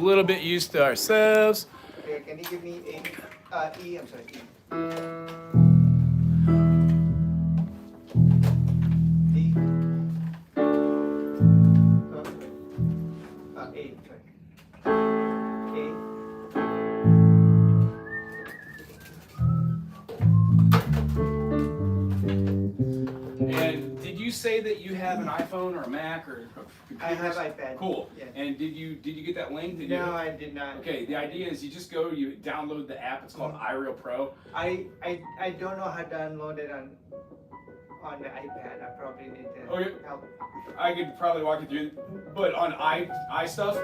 little bit used to ourselves. Okay, can you give me E? I'm sorry, E. D. A, sorry. A. And did you say that you have an iPhone or a Mac or a I have iPad. Cool. Yeah. And did you get that link? No, I did not. Okay, the idea is you just go, you download the app. It's called iReal Pro. I don't know how to download it on the iPad. I probably need to help. I could probably walk you through, but on iStuff,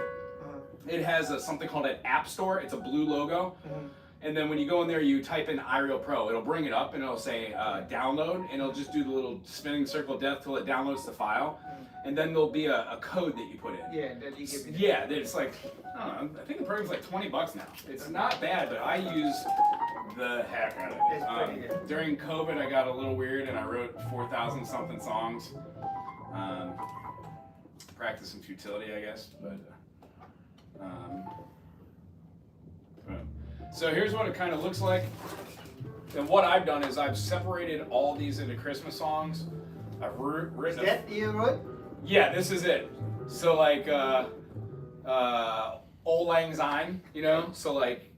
it has something called an App Store. It's a blue logo. And then when you go in there, you type in iReal Pro. It'll bring it up and it'll say download, and it'll just do the little spinning circle of death till it downloads the file. And then there'll be a code that you put in. Yeah, that you give me. Yeah, it's like, I don't know, I think the program's like $20 now. It's not bad, but I use the heck out of it. It's pretty good. During COVID, I got a little weird and I wrote 4,000 something songs. Practice some futility, I guess, but so here's what it kind of looks like. And what I've done is I've separated all these into Christmas songs. I've written. Is that you wrote? Yeah, this is it. So like Old Lang Syne, you know? So like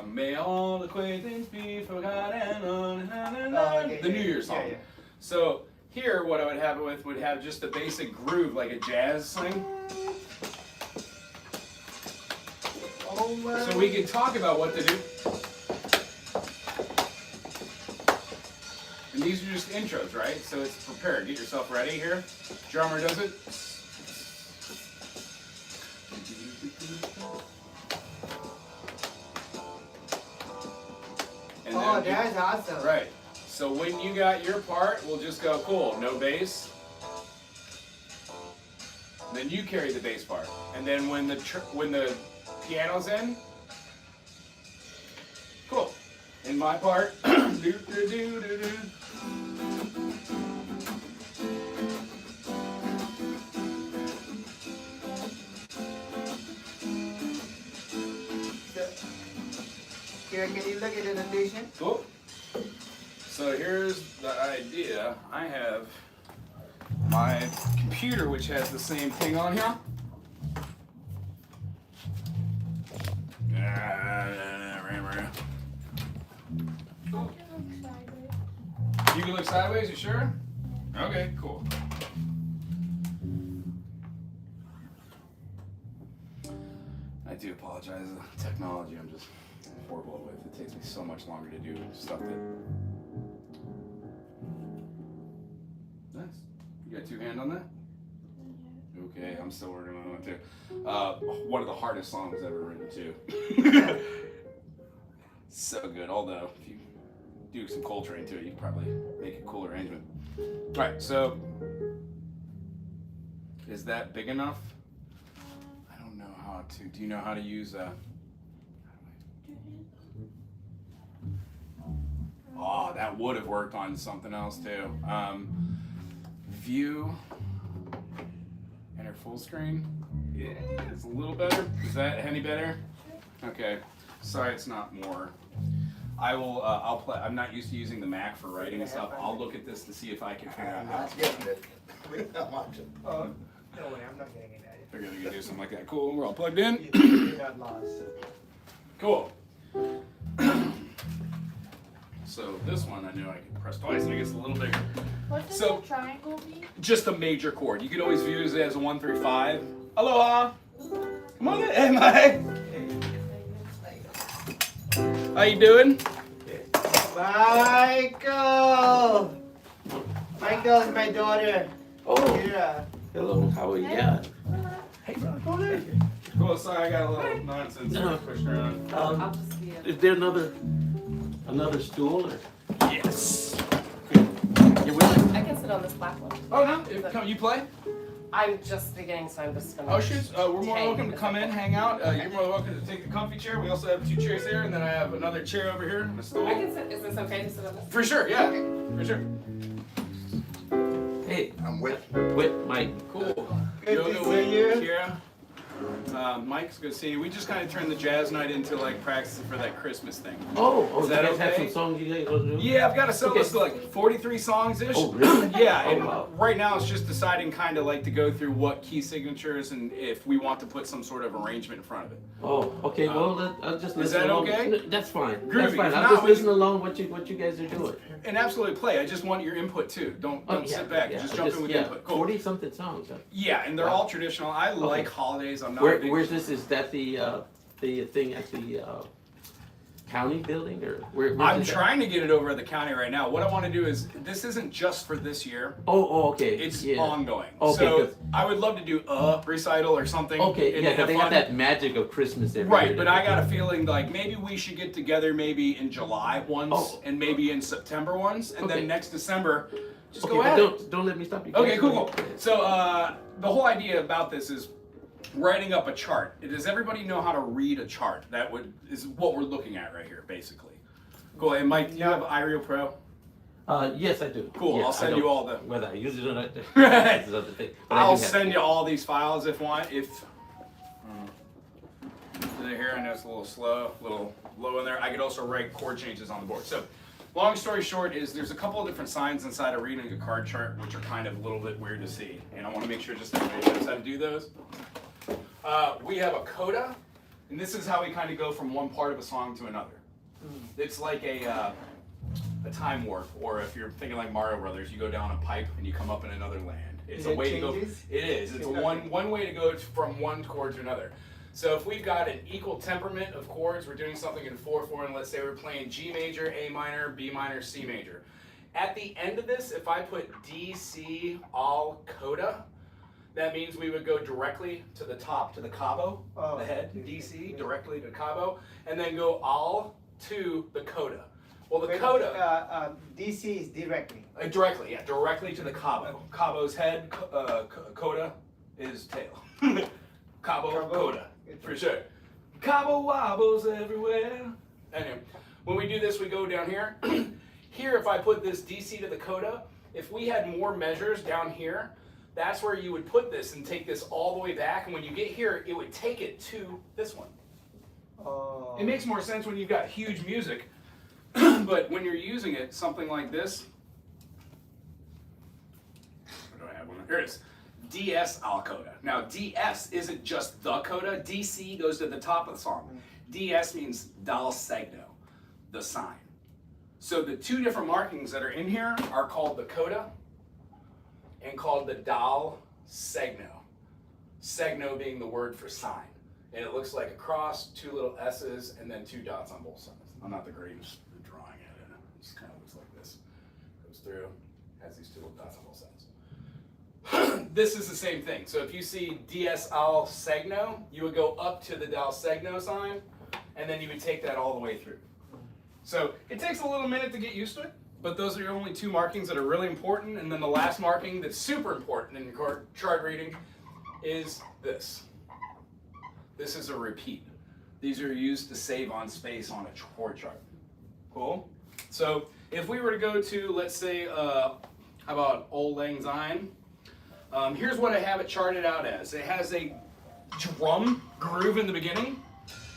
may all acquaintance be forgotten on the New Year's song. Yeah. So here what I would have it with would have just a basic groove like a jazz thing. Oh my. So we can talk about what to do. And these are just intros, right? So it's prepared. Get yourself ready here. Drummer does it. And Oh, then that's awesome. right. So when you got your part, we'll just go, cool, no bass. Then you carry the bass part. And then when the piano's in, cool. In my part, do do do do do. Can you look at the notation? Cool. So here's the idea. I have my computer, which has the same thing on here. You can look sideways, you sure? Okay, cool. I do apologize. The technology I'm just horrible with. It takes me so much longer to do stuff that... Nice. You got two hands on that? Okay, I'm still working on that too. One of the hardest songs ever written too. So good, although if you do some Coltrane to it, you can probably make a cool arrangement. Alright, so is that big enough? I don't know how to. Do you know how to use oh, that would have worked on something else too. View, enter full screen. Yeah, it's a little better. Is that any better? Okay. Sorry, it's not more. I will. I'll play. I'm not used to using the Mac for writing and stuff. I'll look at this to see if I can figure out how. We're not watching. Oh, no way, I'm not getting it. Figure we can do something like that. Cool. We're all plugged in. You're not lost. Cool. So this one I knew I could press twice and it gets a little bigger. What does So- the triangle mean? Just a major chord. You could always use it as a 1 through 5. Aloha. Come on in. Hey, Mike. How you doing? Michael! Michael is my daughter. Oh, Yeah. hello, how are you? Yeah. Hey, bro, go there. Cool. Sorry, I got a little nonsense pushed around. I'll just see it. Is there another stool or? Yes. You with I can sit on this black one. Oh no. Come, you play? I'm just beginning, so I'm just gonna. Oh shoot. We're more hang welcome to come in, hang out. You're more welcome to take the comfy chair. We also have 2 chairs there, and then I have another chair over here and a stool. I can sit. Is this okay to sit on this? For sure. Yeah. For sure. Hey, I'm with with Mike. Cool. Good to Yoga see with you. Kira. Mike's good to see you. We just kind of turned the jazz night into like practicing for that Christmas thing. Oh, Is you that guys have okay? some songs you guys want to do? Yeah, I've got a set Okay. list of like 43 songs ish. Oh, really? Yeah, Oh, and wow. right now it's just deciding kind of like to go through what key signatures and if we want to put some sort of arrangement in front of it. Oh, okay. Well, I'll just listen is that along. okay? No, that's fine. Groovy. That's fine. If I'll not, just we listen can- along what you guys are doing. And absolutely play. I just want your input too. Don't Oh, sit back. Just jump in with input. Cool. 40 something songs. Huh? Yeah, and they're Wow. all traditional. I like holidays. I'm not. a big, Where's this? Is that the thing at the county building or where's I'm this at? trying to get it over at the county right now. What I want to do is this isn't just for this year. Oh, okay. It's yeah. ongoing. Okay, so 'cause- I would love to do a recital or something. Okay, and yeah, 'cause have they got fun. that magic of Christmas every Right, year. but I got a feeling like maybe we should get together maybe in July once Oh. and maybe in September once, and Okay. then next December, just Okay, go but at it. don't let me stop you. Okay, guys. cool. So the whole idea about this is writing up a chart. Does everybody know how to read a chart? Is what we're looking at right here, basically. Cool. And Mike, do you have Irio Pro? Yes, I do. Cool, Yeah, I'll I send don't- you all the. Whether I use it or not, Right. that's another thing. But I do I'll have send it. you all these files if want. Here, I know it's a little slow, a little low in there. I could also write chord changes on the board. So, long story short is there's a couple of different signs inside of reading a card chart, which are kind of a little bit weird to see. And I want to make sure just everybody knows how to do those. We have a coda, and this is how we kind of go from one part of a song to another. It's like a time warp, or if you're thinking like Mario Brothers, you go down a pipe and you come up in another land. It's a way to go. changes? It is. It's a one way to go from one chord to another. So if we've got an equal temperament of chords, we're doing something in 4/4, and let's say we're playing G major, A minor, B minor, C major. At the end of this, if I put D, C, all coda, that means we would go directly to the top, to the cabo, the head, D, C, directly to cabo, and then go all to the coda. Well, the coda. DC is directly. Directly, yeah, directly to the cabo. Cabo's head, coda is tail. Cabo, coda, for sure. Cabo wobbles everywhere. Anyway, when we do this, we go down here. Here, if I put this DC to the coda, if we had more measures down here, that's where you would put this and take this all the way back. And when you get here, it would take it to this one. Oh. It makes more sense when you've got huge music. But when you're using it, something like this. Where do I have one? Here it is. DS al coda. Now DS isn't just the coda. DC goes to the top of the song. DS means dal segno, the sign. So the two different markings that are in here are called the coda and called the dal segno. Segno being the word for sign. And it looks like a cross, two little S's, and then two dots on both sides. I'm not the greatest at drawing it. It just kind of looks like this. Goes through, has these two little dots on both sides. This is the same thing. So if you see DS al segno, you would go up to the dal segno sign, and then you would take that all the way through. So it takes a little minute to get used to it, but those are your only two markings that are really important. And then the last marking that's super important in chart reading is this. This is a repeat. These are used to save on space on a chord chart. Cool? So if we were to go to, let's say, how about Old Lang Syne? Here's what I have it charted out as. It has a drum groove in the beginning,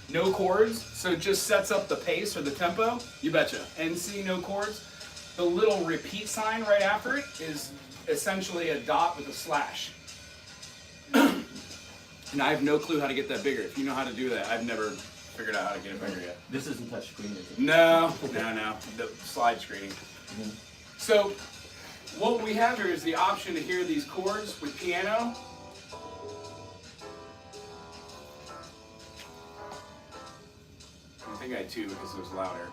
no chords, so it just sets up the pace or the tempo. You betcha. And see, no chords. The little repeat sign right after it is essentially a dot with a slash. And I have no clue how to get that bigger. If you know how to do that, I've never figured out how to get it bigger yet. This isn't touchscreen, is it? No. The slide screening. So, what we have here is the option to hear these chords with piano. I think I had two because it was louder.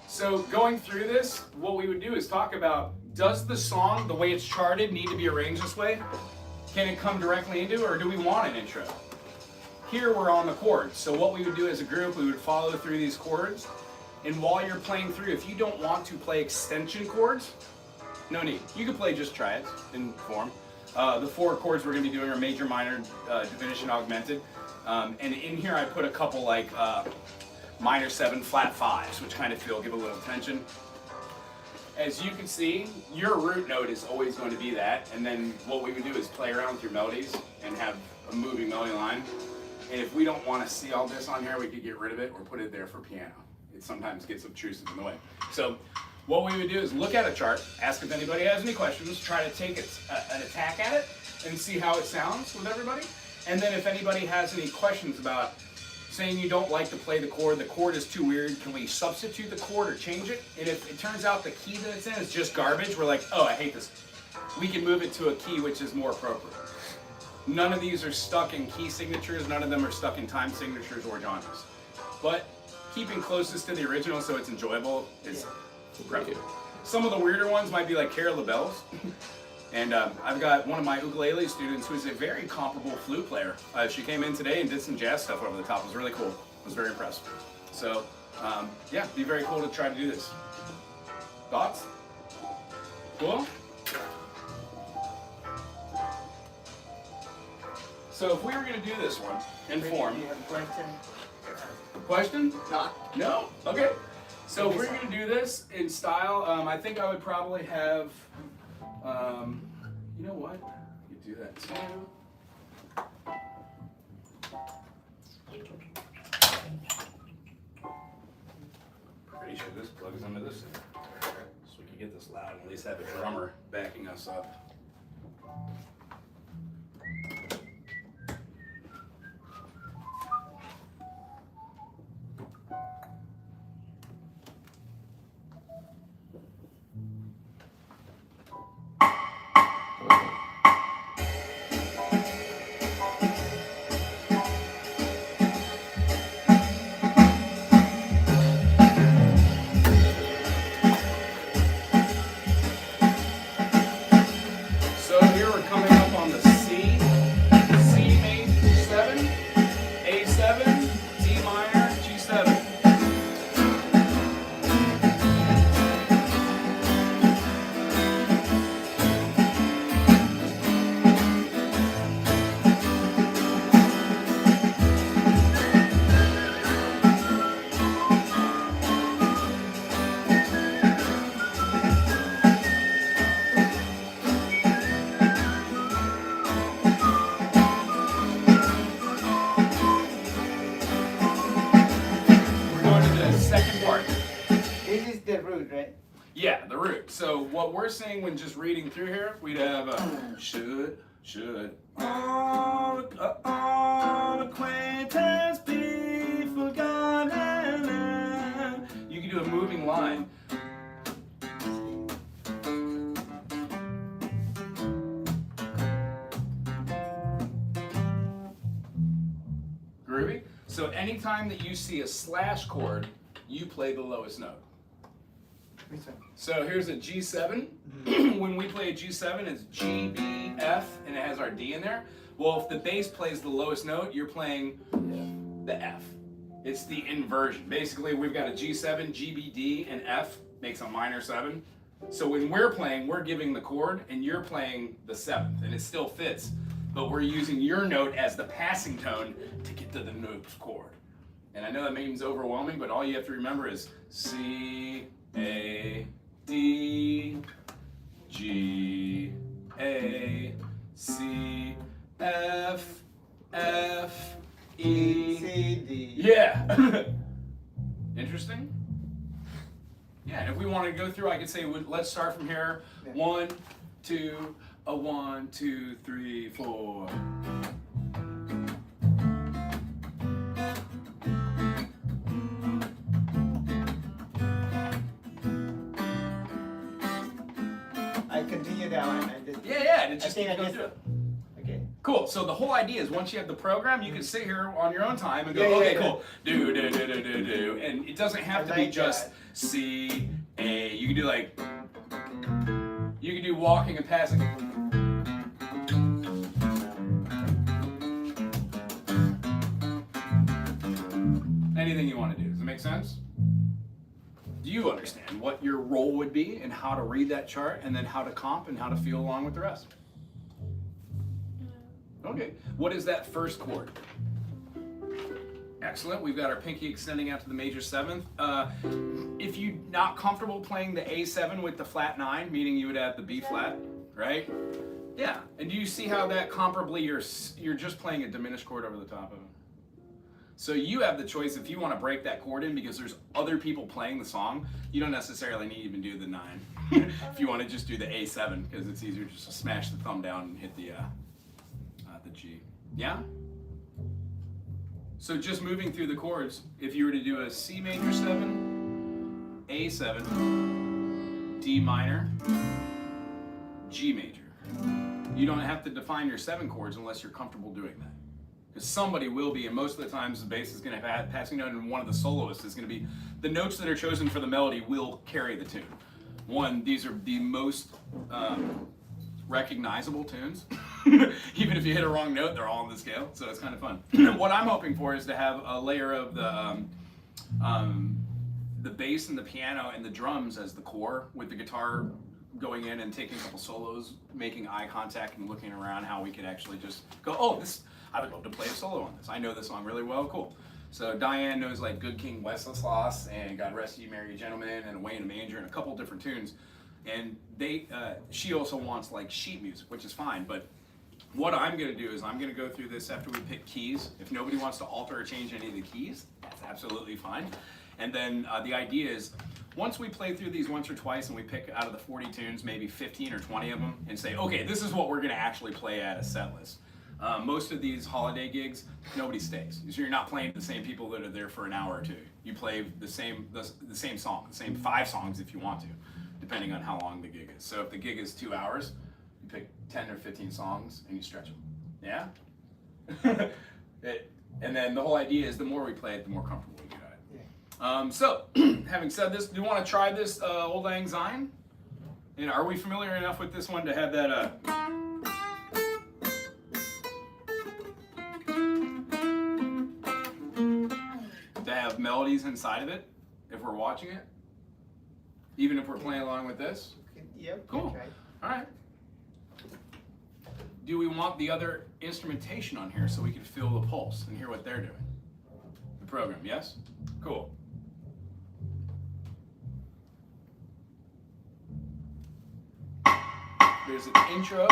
So, going through this, what we would do is talk about, does the song, the way it's charted, need to be arranged this way? Can it come directly into it, or do we want an intro? Here we're on the chords, so what we would do as a group, we would follow through these chords, and while you're playing through, if you don't want to play extension chords, no need. You can play just triads in form. The four chords we're going to be doing are major, minor, diminished, and augmented. And in here I put a couple like minor 7, flat 5s, which kind of give a little tension. As you can see, your root note is always going to be that, and then what we would do is play around with your melodies and have a a moving melody line. And if we don't want to see all this on here, we could get rid of it or put it there for piano. It sometimes gets obtrusive in the way. So what we would do is look at a chart, ask if anybody has any questions, try to take an attack at it and see how it sounds with everybody. And then if anybody has any questions about saying you don't like to play the chord is too weird, can we substitute the chord or change it? And if it turns out the key that it's in is just garbage, we're like, oh, I hate this. We can move it to a key which is more appropriate. None of these are stuck in key signatures, none of them are stuck in time signatures or genres. But keeping closest to the original so it's enjoyable is preferable. Some of the weirder ones might be like Carol LaBelle's. And I've got one of my ukulele students who's a very comparable flute player. She came in today and did some jazz stuff over the top. It was really cool. I was very impressed. So, yeah, it'd be very cool to try to do this. Thoughts? Cool? So if we were going to do this one in form. Do you have a question? Question? No? Okay. So if we're going to do this in style, I think I would probably have, you know what? You do that too. Pretty sure this plugs into this thing. So we can get this loud and at least have a drummer backing us up. Yeah, the root. So what we're saying when just reading through here, we'd have should all acquaintance be forgotten. You can do a moving line. Groovy? So anytime that you see a slash chord, you play the lowest note. So here's a G7. When we play a G7, it's G, B, F, and it has our D in there. Well, if the bass plays the lowest note, you're playing the F. It's the inversion. Basically, we've got a G7, G, B, D, and F makes a minor 7. So when we're playing, we're giving the chord, and you're playing the 7th, and it still fits. But we're using your note as the passing tone to get to the next chord. And I know that means overwhelming, but all you have to remember is C, A, D, G, A, C, F, F, E, C, D. Yeah. Interesting? Yeah, and if we want to go through, I could say, let's start from here. Yeah. 1, 2, a 1, 2, 3, 4. I continue that one. Yeah, and it just I think goes I through it. Okay. Cool. So the whole idea is once you have the program, you can sit here on your own time and go, Yeah, okay, yeah. cool. Do, do, do, do, do, do. And it doesn't have to be like just that. C, A. You can do like, you can do walking and passing. Anything you want to do. Does it make sense? Do you understand what your role would be and how to read that chart and then how to comp and how to feel along with the rest? Okay. What is that first chord? Excellent. We've got our pinky extending out to the major 7th. If you're not comfortable playing the A7 with the flat 9, meaning you would have the B flat, right? Yeah, and do you see how that comparably you're just playing a diminished chord over the top of it? So you have the choice if you want to break that chord in because there's other people playing the song. You don't necessarily need to even do the 9. If you want to just do the A7 because it's easier just to smash the thumb down and hit the G. Yeah? So just moving through the chords, if you were to do a C major 7, A7, D minor, G major. You don't have to define your 7 chords unless you're comfortable doing that. Because somebody will be, and most of the times the bass is going to have a passing note, and one of the soloists is going to be, the notes that are chosen for the melody will carry the tune. One, these are the most recognizable tunes. Even if you hit a wrong note, they're all on the scale, so it's kind of fun. What I'm hoping for is to have a layer of the bass and the piano and the drums as the core, with the guitar going in and taking a couple solos, making eye contact and looking around how we could actually just go, oh, this, I would love to play a solo on this. I know this song really well, cool. So Diane knows like Good King Wenceslas and God Rest Ye Merry Gentlemen and Away in a Manger and a couple different tunes. And she also wants like sheet music, which is fine, but what I'm going to do is I'm going to go through this after we pick keys. If nobody wants to alter or change any of the keys, that's absolutely fine. And then the idea is, once we play through these once or twice and we pick out of the 40 tunes, maybe 15 or 20 of them, and say, okay, this is what we're going to actually play at a set list. Most of these holiday gigs, nobody stays. So you're not playing the same people that are there for an hour or two. You play the same song, the same 5 songs if you want to, depending on how long the gig is. So if the gig is 2 hours, you pick 10 or 15 songs and you stretch them. Yeah? And then the whole idea is the more we play it, the more comfortable we get at it. Yeah. So, having said this, do you want to try this Old Lang Syne? And are we familiar enough with this one to have that to have melodies inside of it if we're watching it? Even if we're playing along with this? Yep. Cool. All right. Do we want the other instrumentation on here so we can feel the pulse and hear what they're doing? The program, yes? Cool. There's an intro.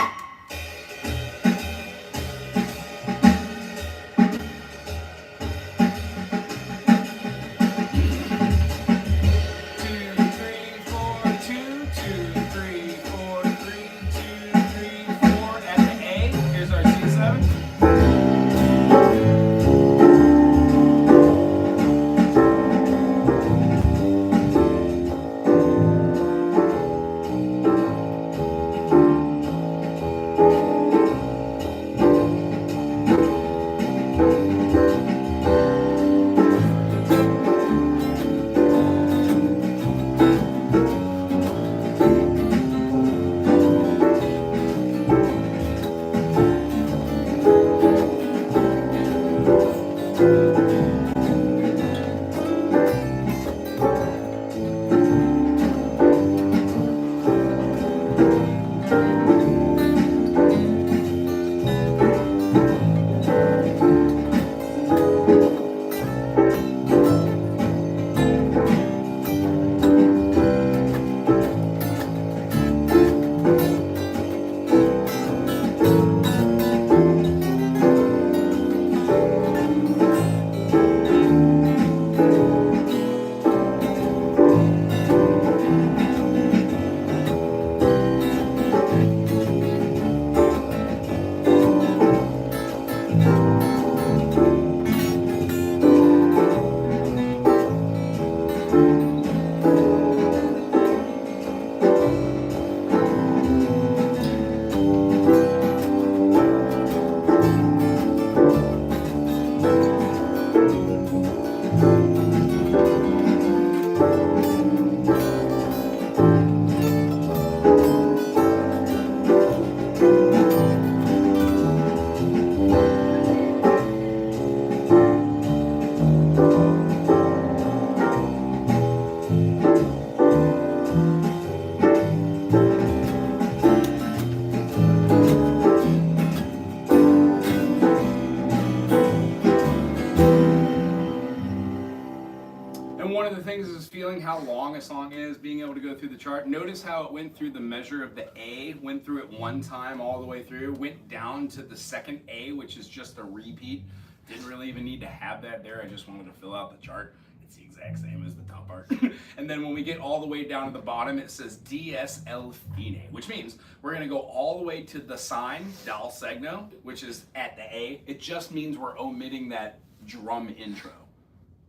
one of the things is feeling how long a song is, being able to go through the chart. Notice how it went through the measure of the A, went through it one time all the way through, went down to the second A, which is just a repeat. Didn't really even need to have that there. I just wanted to fill out the chart. It's the exact same as the top part. And then when we get all the way down to the bottom, it says DSL fine, which means we're going to go all the way to the sign, dal segno, which is at the A. It just means we're omitting that drum intro.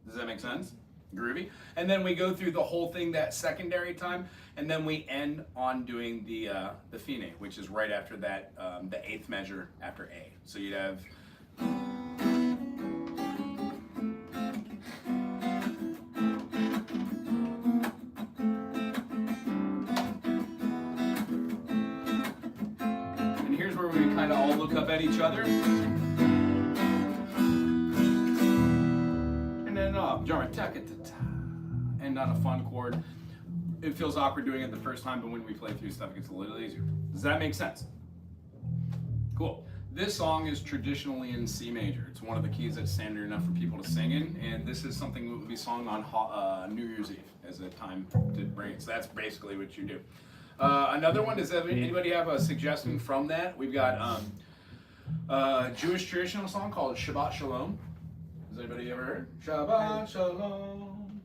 Does that make sense? Groovy. And then we go through the whole thing that secondary time, and then we end on doing the fine, which is right after that, the eighth measure after A. So you'd have. And here's where we kind of all look up at each other. Drummer, and on a fun chord. It feels awkward doing it the first time, but when we play through stuff, it gets a little easier. Does that make sense? Cool. This song is traditionally in C major. It's one of the keys that's standard enough for people to sing in, and this is something that will be sung on New Year's Eve as a time to bring it. So that's basically what you do. Another one, does anybody have a suggestion from that? We've got a Jewish traditional song called Shabbat Shalom. Has anybody ever heard? Shabbat Shalom.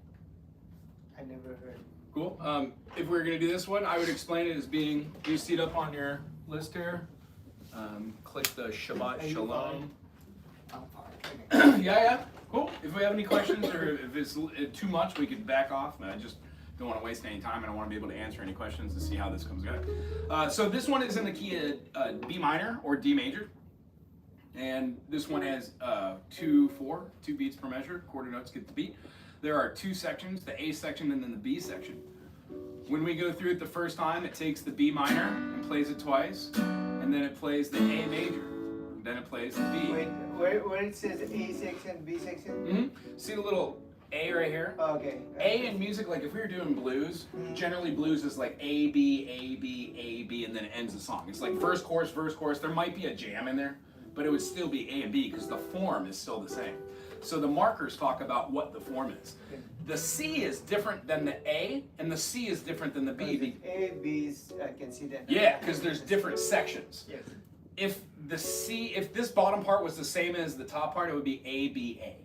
I never heard. Cool. If we were going to do this one, I would explain it as being, you see it up on your list here. Click the Shabbat Shalom. I'm fine. Yeah. Cool. If we have any questions or if it's too much, we could back off. I just don't want to waste any time, and I want to be able to answer any questions to see how this comes together. So this one is in the key of B minor or D major. And this one has 2 beats per measure. Quarter notes get the beat. There are 2 sections, the A section and then the B section. When we go through it the first time, it takes the B minor and plays it twice, and then it plays the A major. Then it plays the B. Wait, where it says A section, B section? Mm-hmm. See the little A right here? Oh, okay. A in music, like if we were doing blues, generally blues is like A, B, A, B, A, B, and then it ends the song. It's like verse, chorus, verse, chorus. There might be a jam in there, but it would still be A and B because the form is still the same. So the markers talk about what the form is. The C is different than the A, and the C is different than the B. A, B is, I can see that. Yeah, because there's different sections. Yes. If this bottom part was the same as the top part, it would be A, B, A.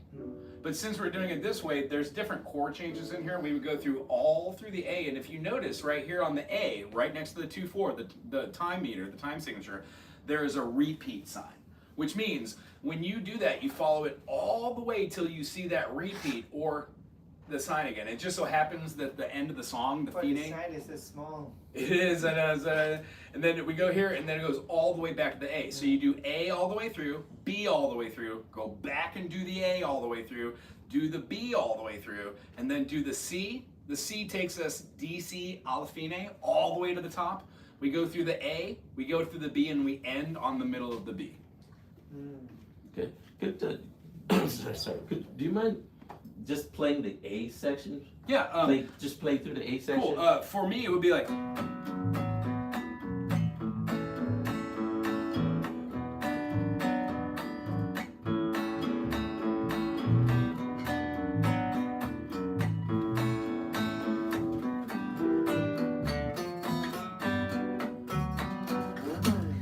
But since we're doing it this way, there's different chord changes in here. We would go through all through the A, and if you notice right here on the A, right next to the 2/4, the time meter, the time signature, there is a repeat sign. Which means when you do that, you follow it all the way till you see that repeat or the sign again. It just so happens that the end of the song, the But fine. the sign is so small. It is, and then we go here, and then it goes all the way back to the A. So you do A all the way through, B all the way through, go back and do the A all the way through, do the B all the way through, and then do the C. The C takes us D, C, alla fine, all the way to the top. We go through the A, we go through the B, and we end on the middle of the B. Okay. Good. Sorry. Do you mind just playing the A section? Yeah. Just play through the A section. Cool. For me, it would be like.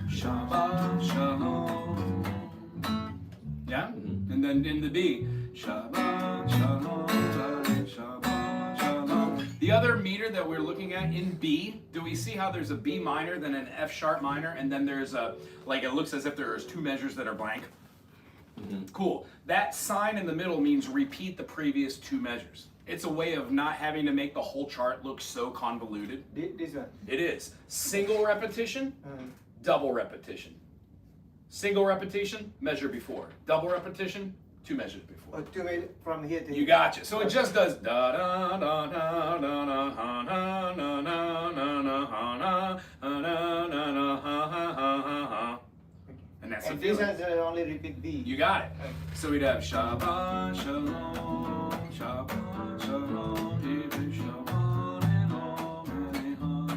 Shabbat Shalom. Yeah? And then in the B, Shabbat Shalom, Shabbat Shalom. The other meter that we're looking at in B, do we see how there's a B minor, then an F sharp minor, and then there's a, like it looks as if there's 2 measures that are blank? Cool. That sign in the middle means repeat the previous 2 measures. It's a way of not having to make the whole chart look so convoluted. This one? It is. Single repetition, double repetition. Single repetition, measure before. Double repetition, 2 measures before. Or 2 from here to here. You gotcha. So it just does da da da da da da ha na na na na na ha na na na na ha ha ha ha ha. And that's the And this feeling. has only repeat B. You got it. So we'd have Shabbat Shalom, Shabbat Shalom, Divrei Shabbat, Elom Elom,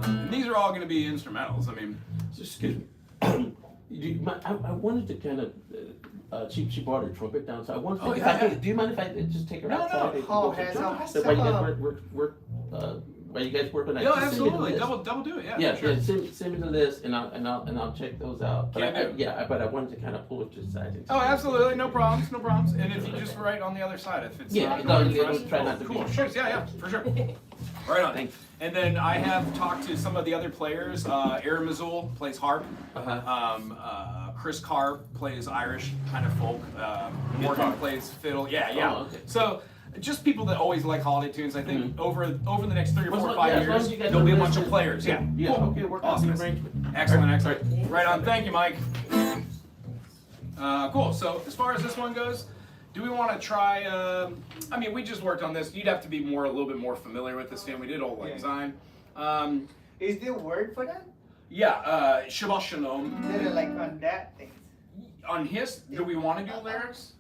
and these are all going to be instrumentals. I mean, Excuse me. I wanted to kind of she brought her trumpet down. So I wonder Oh, if yeah, I could, yeah. do you mind if I just take her No, outside? no. and Oh, go for a that's jog? awesome. So while you guys while you guys work on that, Yeah, just send me the absolutely. list. Double do it. Yeah. Yeah, Sure. yeah. Send me the list, and I'll check those out. But Can do. but I wanted to kind of pull it to the side. Oh, absolutely. No problems. No problems. And if you just write on the other side, if it's Yeah, not no, going yeah, for us, try not to cool. be- Sure. Yeah, for sure. Right on. Thanks. And then I have talked to some of the other players. Aaron Mazul plays harp. Chris Carr plays Irish kind of folk. Morgan plays fiddle. Yeah. Oh, okay. So just people that always like holiday tunes. I think over the next 3 or 4 or 5 as long years, as you guys there'll be a are bunch of listening. players. Yeah. Yeah. Cool. Okay. Work out Awesome. the arrangement. Excellent. Right on. Thank you, Mike. Cool. So as far as this one goes, do we want to try? I mean, we just worked on this. You'd have to be a little bit more familiar with this game. We did Old Lang Syne. Is there a word for that? Yeah. Shabbat Shalom. They're like on that thing. On his, do we want to do lyrics?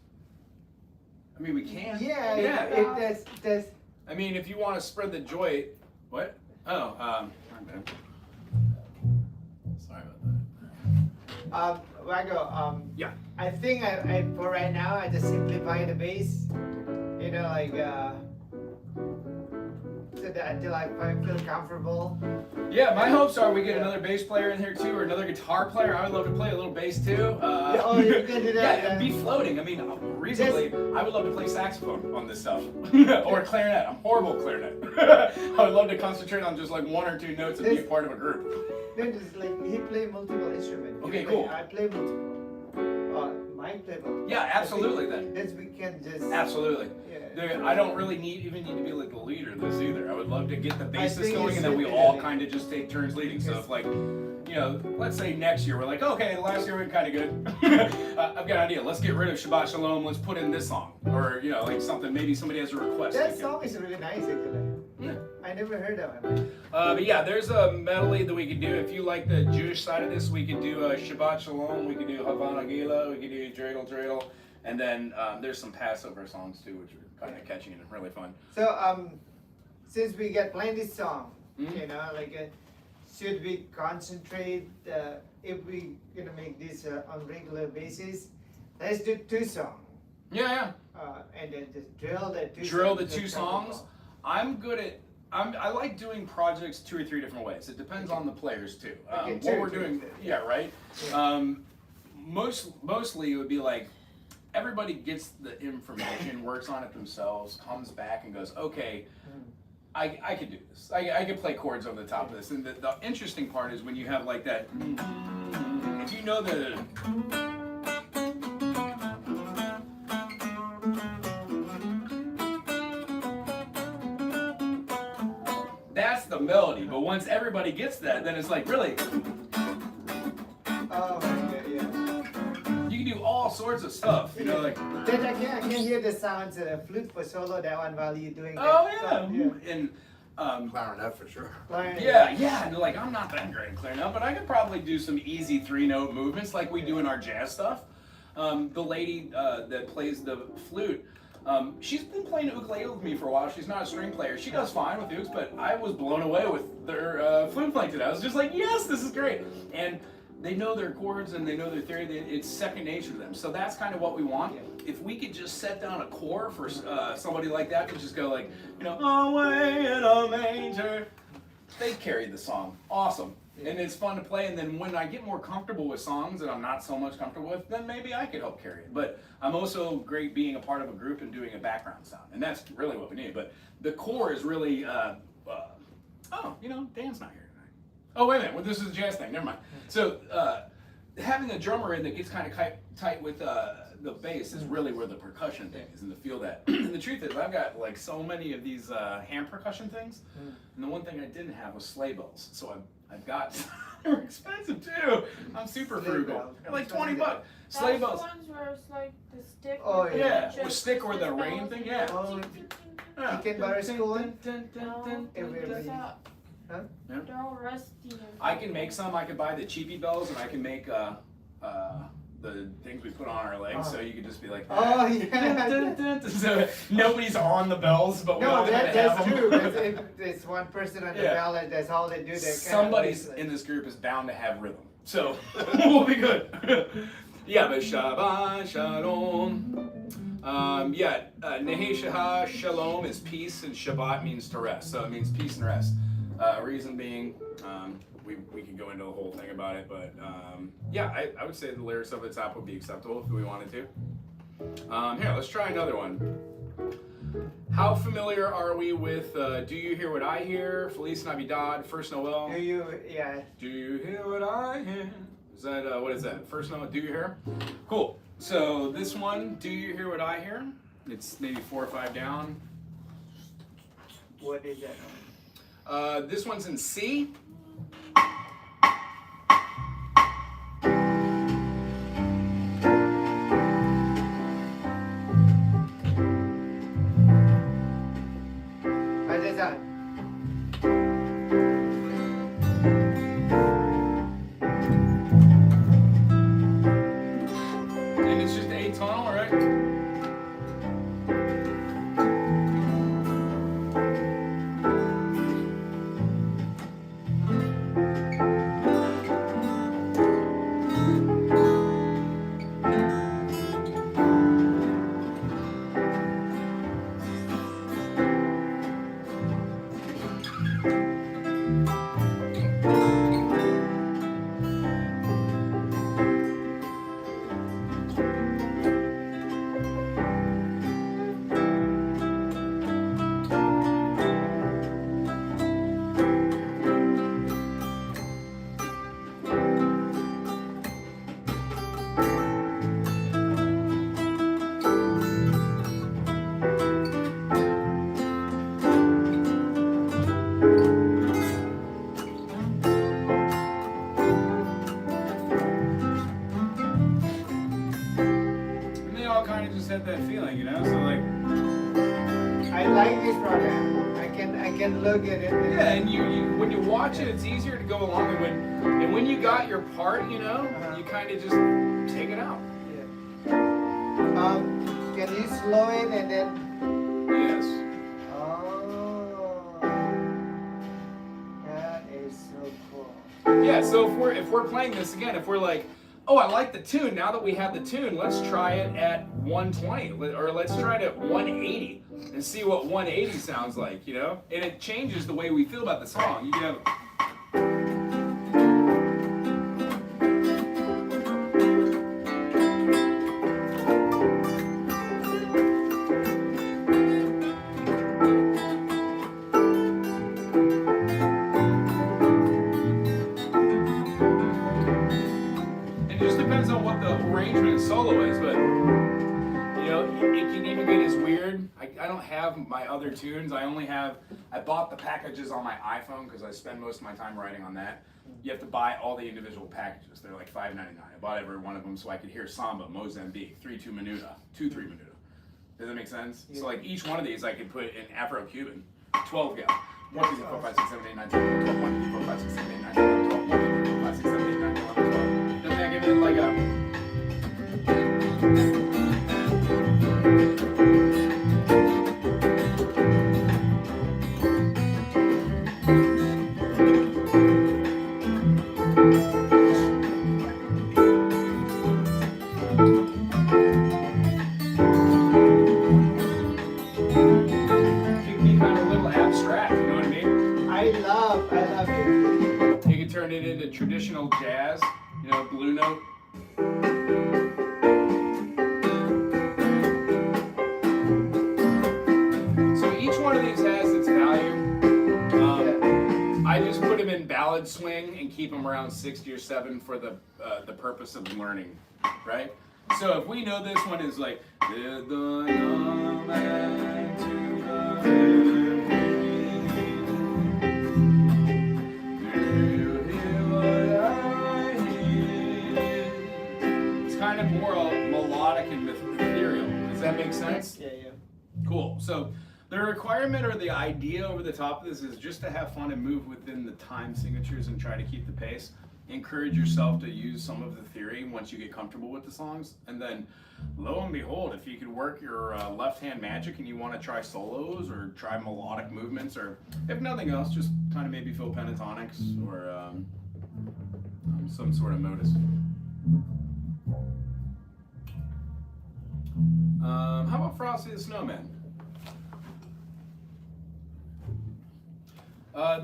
I mean, we can. Yeah, Yeah. it does. I mean, if you want to spread the joy. What? Oh. Okay. Sorry about that. Wago, Yeah. I think I for right now I just simplify the bass, you know, like so that until I feel comfortable. Yeah, my hopes are we get another bass player in here too, or another guitar player. I would love to play a little bass too. Oh, you can do that. Yeah, be floating. I mean, reasonably, I would love to play saxophone on this stuff, or clarinet. I'm horrible at clarinet. I would love to concentrate on just like 1 or 2 notes and be a part of a group. Then just like he play multiple instruments. Okay, You cool. play, I play multiple. Mike play multiple. Yeah, absolutely. Then We can just. absolutely. Yeah. I don't really need to be like the leader of this either. I would love to get the bassist think going, it and then should we be all the- kind of just take turns leading. So if like, let's say next year we're like, okay, last year we were kind of good. I've got an idea. Let's get rid of Shabbat Shalom. Let's put in this song, or like something. Maybe somebody has a request. That song is really nice actually. Yeah. I never heard that one. But yeah, there's a medley that we could do. If you like the Jewish side of this, we could do Shabbat Shalom. We could do Havana Gila. We could do Dreidel Dreidel. And then there's some Passover songs too, which are kind of catchy and really fun. So since we get plenty song, Mhm. should we concentrate if we gonna make this on regular basis? Let's do 2 songs. Yeah. And then just drill the 2 Drill songs. the 2 songs. I'm good at. I like doing projects 2 or 3 different ways. It depends on the players too. Okay, What two, we're two, doing, two. yeah, right. Yeah. Mostly it would be like everybody gets the information, works on it themselves, comes back and goes, okay, I could do this. I could play chords over the top of this. And the interesting part is when you have like that. If you know the. That's the melody, but once everybody gets that, then it's like, really, Oh, yeah. you can do all sorts of stuff, like, Then I can hear the sounds of the flute for solo, that one while you're doing oh that. yeah, So, and Clarinet for sure. yeah, and like I'm not that great at clarinet, but I could probably do some easy 3-note movements like we do in our jazz stuff. The lady that plays the flute, she's been playing ukulele with me for a while. She's not a string player. She does fine with ukes, but I was blown away with their flute playing today. I was just like, yes, this is great. And they know their chords and they know their theory. It's second nature to them. So that's kind of what we want. If we could just set down a core for somebody like that to just go like, away in a manger, they carry the song. Awesome. And it's fun to play, and then when I get more comfortable with songs that I'm not so much comfortable with, then maybe I could help carry it. But I'm also great being a part of a group and doing a background sound, and that's really what we need. But the core is really, Dan's not here tonight. Oh, wait a minute, well, this is a jazz thing, never mind. So having a drummer in that gets kind of tight with the bass is really where the percussion thing is, and to feel that. And the truth is, I've got like so many of these hand percussion things, and the one thing I didn't have was sleigh bells. So I've got, they're expensive too. I'm super Sleigh frugal. bells. They're like 20 bucks. Sleigh That's bells. the ones where it's like the stick. Oh, with the yeah, just with stick or the bells rain and thing, the yeah. Oh, ting, ting, ting. Yeah. Chicken butter spoon? No, Everybody. stop. Huh? Yeah. They're all rusty. and I can make some. I could buy the cheapy bells, and I can make the things we put on our legs, so you could just be like, Oh, yeah. so nobody's on the bells, but we No, all kind of that's have them. true. Because if there's one person on the Yeah. ballot, that's all they do. They Somebody's in this group is bound to have rhythm, so we'll be good. Yeah, but Shabbat Shalom. Nehe Shah Shalom is peace, and Shabbat means to rest. So it means peace and rest. Reason being, we could go into the whole thing about it, but I would say the lyrics of the top would be acceptable if we wanted to. Here, let's try another one. How familiar are we with Do You Hear What I Hear? Feliz Navidad, First Noel. Do you, yeah. Do you hear what I hear? Is that, what is that? First Noel, Do You Hear? Cool. So this one, Do You Hear What I Hear? It's maybe 4 or 5 down. What is that? This one's in C. What is that? And it's just atonal, right? And they all kind of just had that feeling, you know? So like, I like this program. I can look at it. yeah, and you when you watch it, it's easier to go along. And when you got your part, you know, you kind of just take it out. Yeah. Can you slow it and then? Yes. Oh, that is so cool. Yeah. So if we're playing this again, if we're like, oh, I like the tune. Now that we have the tune, let's try it at 120, or let's try it at 180 and see what 180 sounds like. You know, and it changes the way we feel about the song. You can have. It just depends on what the arrangement and solo is, but you know, it can even get as weird. I don't have my other tunes. I bought the packages on my iPhone because I spend most of my time writing on that. You have to buy all the individual packages. They're like $5.99. I bought every one of them so I could hear Samba, Mozambique, 3-2 Minuta, 2-3 Minuta. Does that make sense? Yeah. So like each one of these I could put in Afro-Cuban, 12 gal. 1, 2, 3, 4, 5, 6, 7, 8, 9, 10, 11, 12. 1, 2, 3, 4, 5, 6, 7, 8, 9, 10, 11, 12. 1, 2, 3, 4, 5, 6, 7, 8, 9, 10, 11, 12. Doesn't that give it like a... It can be kind of a little abstract, you know what I mean? I love it. You can turn it into traditional jazz, you know, blue note. So each one of these has its value. I just put them in ballad swing and keep them around 60 or 7 for the purpose of learning, right? So if we know this one is like, "Did the young man to the it's kind of more melodic and ethereal. Does that make sense? Yeah. Cool. So the requirement or the idea over the top of this is just to have fun and move within the time signatures and try to keep the pace. Encourage yourself to use some of the theory once you get comfortable with the songs. And then, lo and behold, if you could work your left-hand magic and you want to try solos or try melodic movements, or if nothing else, just kind of maybe feel pentatonics or some sort of modus. Frosty the Snowman.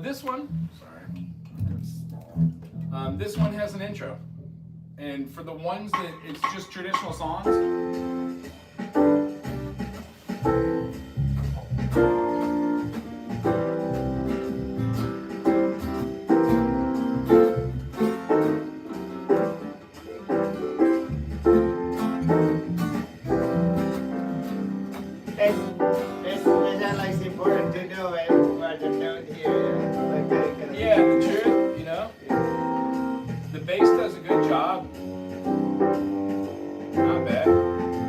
This one, sorry. This one has an intro. And for the ones that it's just traditional songs, It's important to know what the note here. yeah, the truth, you know, the bass does a good job. Not bad.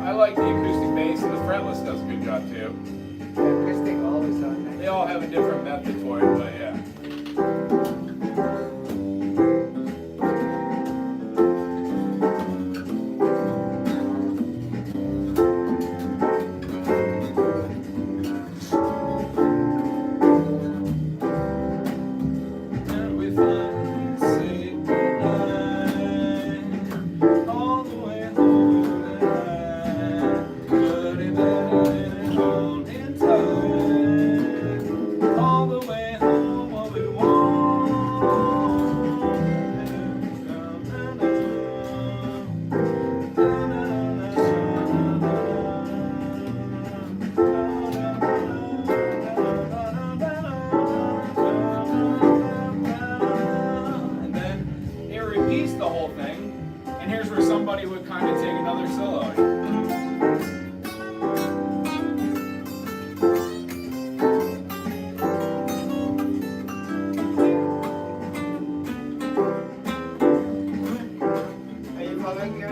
I like the acoustic bass, and the fretless does a good job too. The acoustic always sound nice. They all have a different method for it, but yeah. And we finally say goodnight, all the way home tonight. But it ain't holding tight, all the way home. What we want. And then it repeats the whole thing, and here's where somebody would kind of take another solo. Are you following here?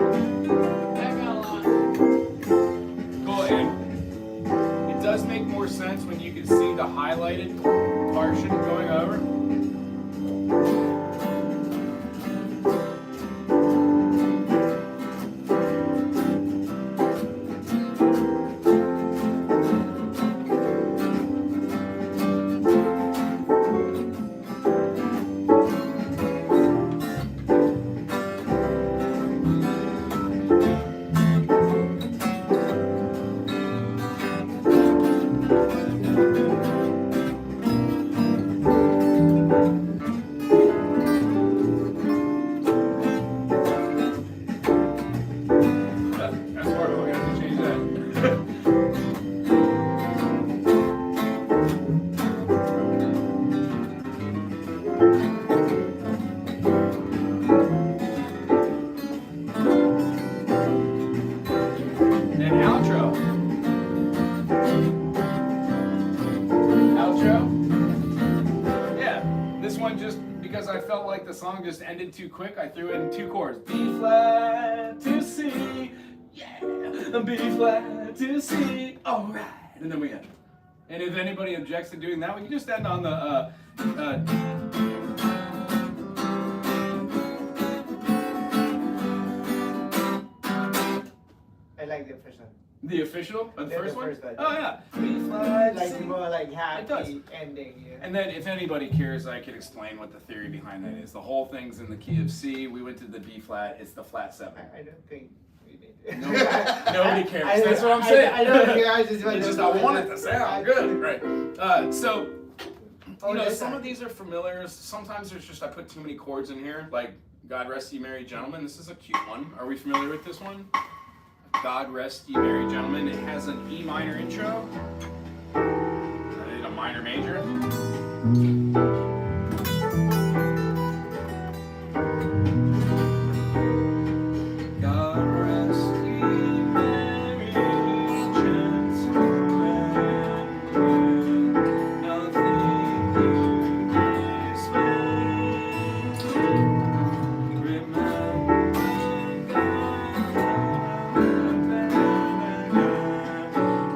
Cool, and it does make more sense when you can see the highlighted portion going over. That's hard, we're gonna have to change that. And outro. Outro. Yeah, this one just because I felt like the song just ended too quick, I threw in 2 chords. B flat to C, yeah. B flat to C, all right. And then we end. And if anybody objects to doing that, we can just end on the I like the first one. the official, the Yeah, first the one. first one. Oh yeah, B flat Like C. more like does. happy ending. Yeah. And then if anybody cares, I can explain what the theory behind that is. The whole thing's in the key of C. We went to the B flat. It's the flat 7. I don't think we need. Nobody cares. That's what I'm saying. I don't care. I just want It's to. just I want it to sound good, right? So Oh, you know, that's some nice. of these are familiar. Sometimes there's just I put too many chords in here, like God Rest Ye Merry Gentlemen. This is a cute one. Are we familiar with this one? God Rest Ye Merry Gentlemen. It has an E minor intro and a minor major. God rest ye merry gentlemen, nothing you dismay. Remember God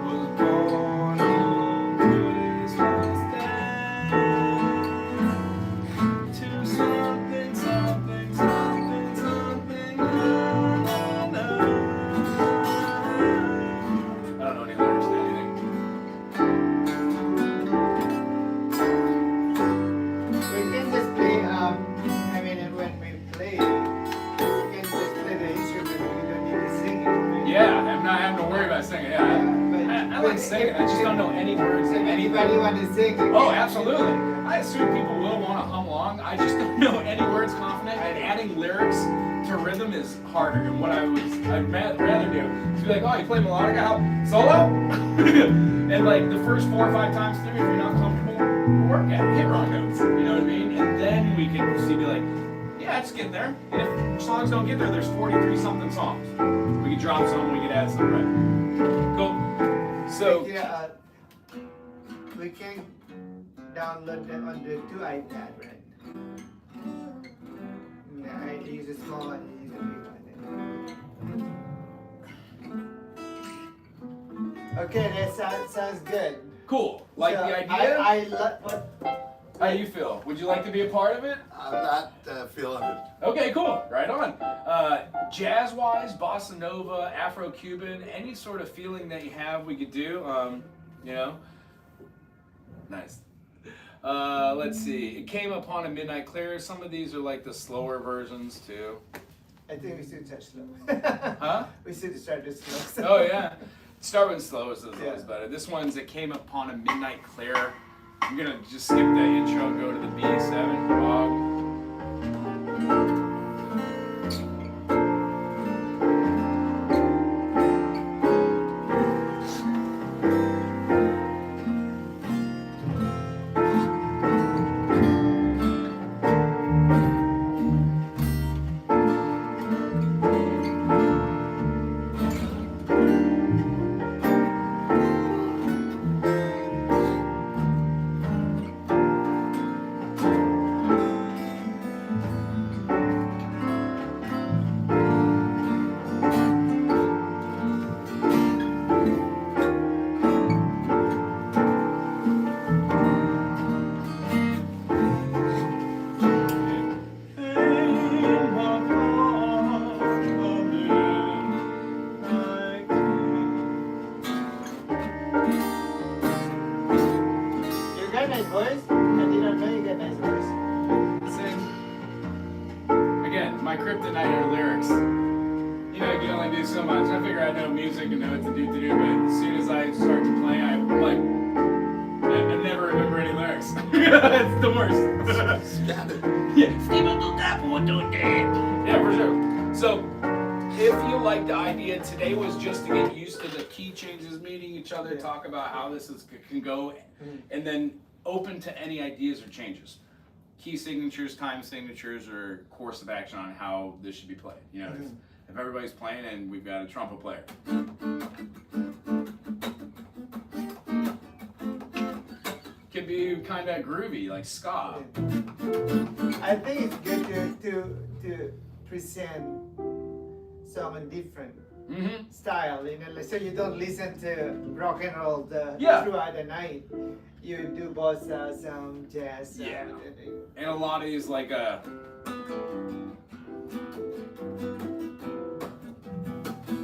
was born on Christmas Day. To something, something, something, something. Na, na, na. I don't know any lyrics to anything. We can just play. I mean, and when we play, we can just play the instrument. We don't need to sing it. Right? Yeah, I'm not having to worry about singing. Yeah, But I been singing. I just don't know any words. If And anybody want to sing, Oh, absolutely. I assume people will want to hum along. I just don't know any words confident, and adding lyrics to rhythm is harder. And what I'd rather do is be like, oh, you play melodic, how solo? And like the first 4 or 5 times through, if you're not comfortable, work at it, hit wrong notes. You know what I mean? And then we can see, be like, yeah, it's getting there. And if songs don't get there, there's 43 something songs. We can drop some, we can add some, right? Cool. So. Yeah, we can download them on the 2 iPad, right? I use a small one, you use a big one. Okay, that sounds good. Cool. Like So, the idea? I love what. How do you feel? Would you like to be a part of it? I'm not feeling it. Okay, cool. Right on. Jazz-wise, bossa nova, Afro-Cuban, any sort of feeling that you have, we could do. You know. Nice. Let's see. It came upon a midnight clear. Some of these are like the slower versions too. I think we should start slow. Huh? We should start this slow. Oh yeah. Start with slow is always Yeah. better. This one's It Came Upon a Midnight Clear. I'm gonna just skip the intro and go to the B7 log. You got nice voice? I did not know you got nice voice. Sing. Again, my kryptonite are lyrics. You know, you can only do so much. I figure I know music and know what to do, but as soon as I start to play, I'm like, I never remember any lyrics. It's the worst. Standard. Yeah, for sure. So, if you like the idea, today was just to get used to the key changes, meeting each other, talk about how this can go, and then open to any ideas or changes. Key signatures, time signatures, or course of action on how this should be played. You know, if everybody's playing and we've got a trumpet player. Can be kind of groovy, like ska. I think it's good to present some different style, you know, so you don't listen to rock and roll Yeah. throughout the night. You do bossa, some jazz. Yeah. And a lot of these, like,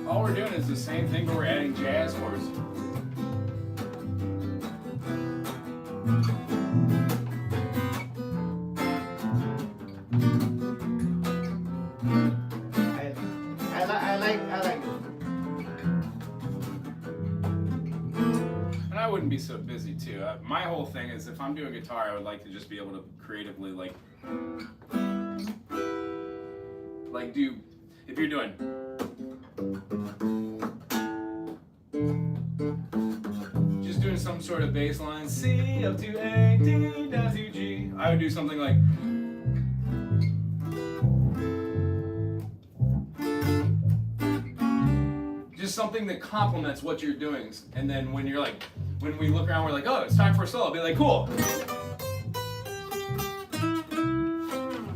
all we're doing is the same thing, but we're adding jazz chords. I like it. And I wouldn't be so busy too. My whole thing is if I'm doing guitar, I would like to just be able to creatively do, if you're doing, just doing some sort of bass line, C up to A, D down to G. I would do something like, just something that complements what you're doing. And then when you're like, when we look around, we're like, oh, it's time for a solo. Be like, cool.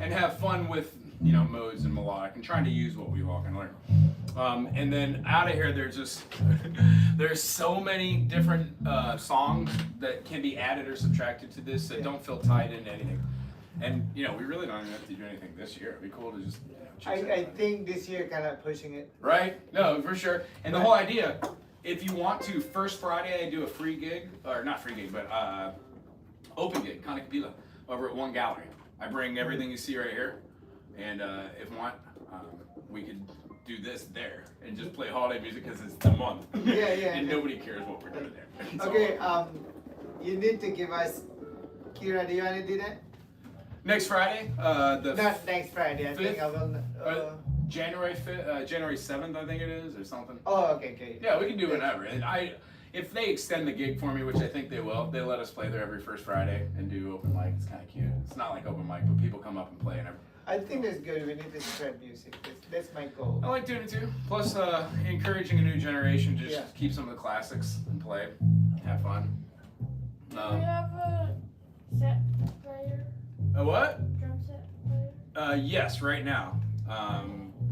And have fun with, you know, modes and melodic and trying to use what we've all can learn. And then out of here, there's so many different songs that can be added or subtracted to this that don't feel tied into anything. And, you know, we really don't even have to do anything this year. It'd be cool to just, you know, I think this year kind of pushing it. Right? No, for sure. And the whole idea, if you want to, first Friday I do a free gig, or not free gig, but open gig, Kana Kapila, over at One Gallery. I bring everything you see right here, and if you want, we could do this there and just play holiday music because it's the month. Yeah, And nobody cares what we're doing there. It's all Okay, over. you need to give us. Kira, do you want to do that? Next Friday, the Not next Friday. I think fifth? I will. January 5th, January 7th, I think it is, or something. Oh, okay. Yeah, we can do whenever. And if they extend the gig for me, which I think they will, they let us play there every first Friday and do open mic. It's kind of cute. It's not like open mic, but people come up and play and everything. I think that's good. We need to spread music. That's my goal. I like doing it too. Plus, encouraging a new generation, just Yeah. keep some of the classics and play, have fun. Do you have a set player? A what? Drum set player? Yes, right now.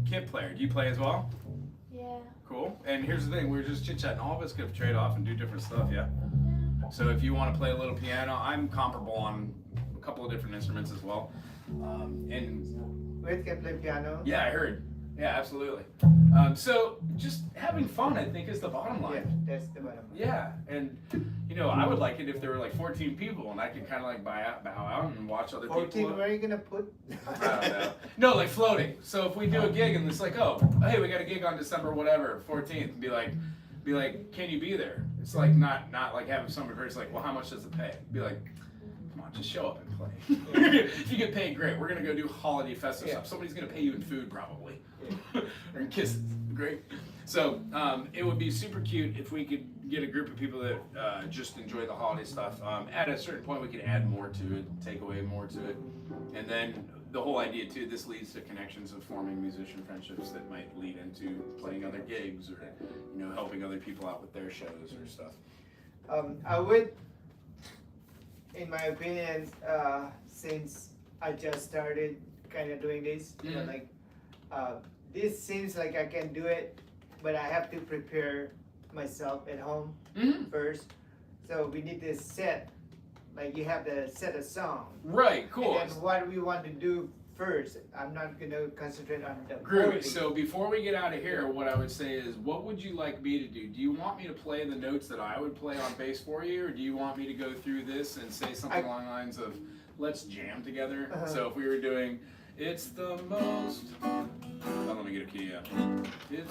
Kit player. Do you play as well? Yeah. Cool. And here's the thing, we're just chit-chatting. All of us could trade off and do different stuff, yeah? So if you want to play a little piano, I'm comparable on a couple of different instruments as well. And Wait, can play piano? yeah, I heard. Yeah, absolutely. So just having fun, I think, is the bottom Yeah, line. that's the bottom. Yeah, and I would like it if there were like 14 people and I could kind of like bow out and watch other 14, people. where are you gonna put? I don't know. No, like floating. So if we do a gig and it's like, oh, hey, we got a gig on December whatever, 14th, be like, can you be there? It's like not like having somebody where it's like, well, how much does it pay? Be like, come on, just show up and play. If you get paid, great. We're gonna go do holiday festive stuff. Somebody's gonna pay you in food probably, or in kisses. Great. So it would be super cute if we could get a group of people that just enjoy the holiday stuff. At a certain point, we could add more to it, take away more to it, and then the whole idea too. This leads to connections of forming musician friendships that might lead into playing other gigs or helping other people out with their shows or stuff. I would, in my opinion, since I just started kind of doing this, this seems like I can do it, but I have to prepare myself at home first. So we need to set, like you have to set a song. Right, cool. And then what we want to do first. I'm not going to concentrate on the Groovy. melody. So before we get out of here, what I would say is, what would you like me to do? Do you want me to play the notes that I would play on bass for you, or do you want me to go through this and say something along the lines of, let's jam together? So if we were doing, it's the most, let me get a key, It's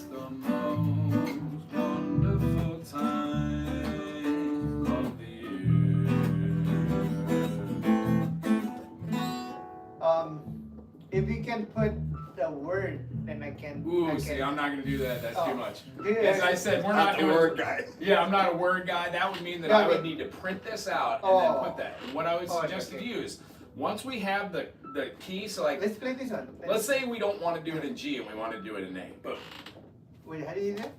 the most wonderful time of the year. If you can put the word, then I can. Ooh, see, I'm not gonna do that. That's too much. Yeah. As I said, we're not the doing word guy. Yeah, I'm not a word guy. That would mean that No, I would but- need to print this out and then put that. And what I would Oh, suggest okay. to you is, once we have the key, so like, Let's play this one. let's say we don't want to do it in G and we want to do it in A. Boom. Wait, how do you do that?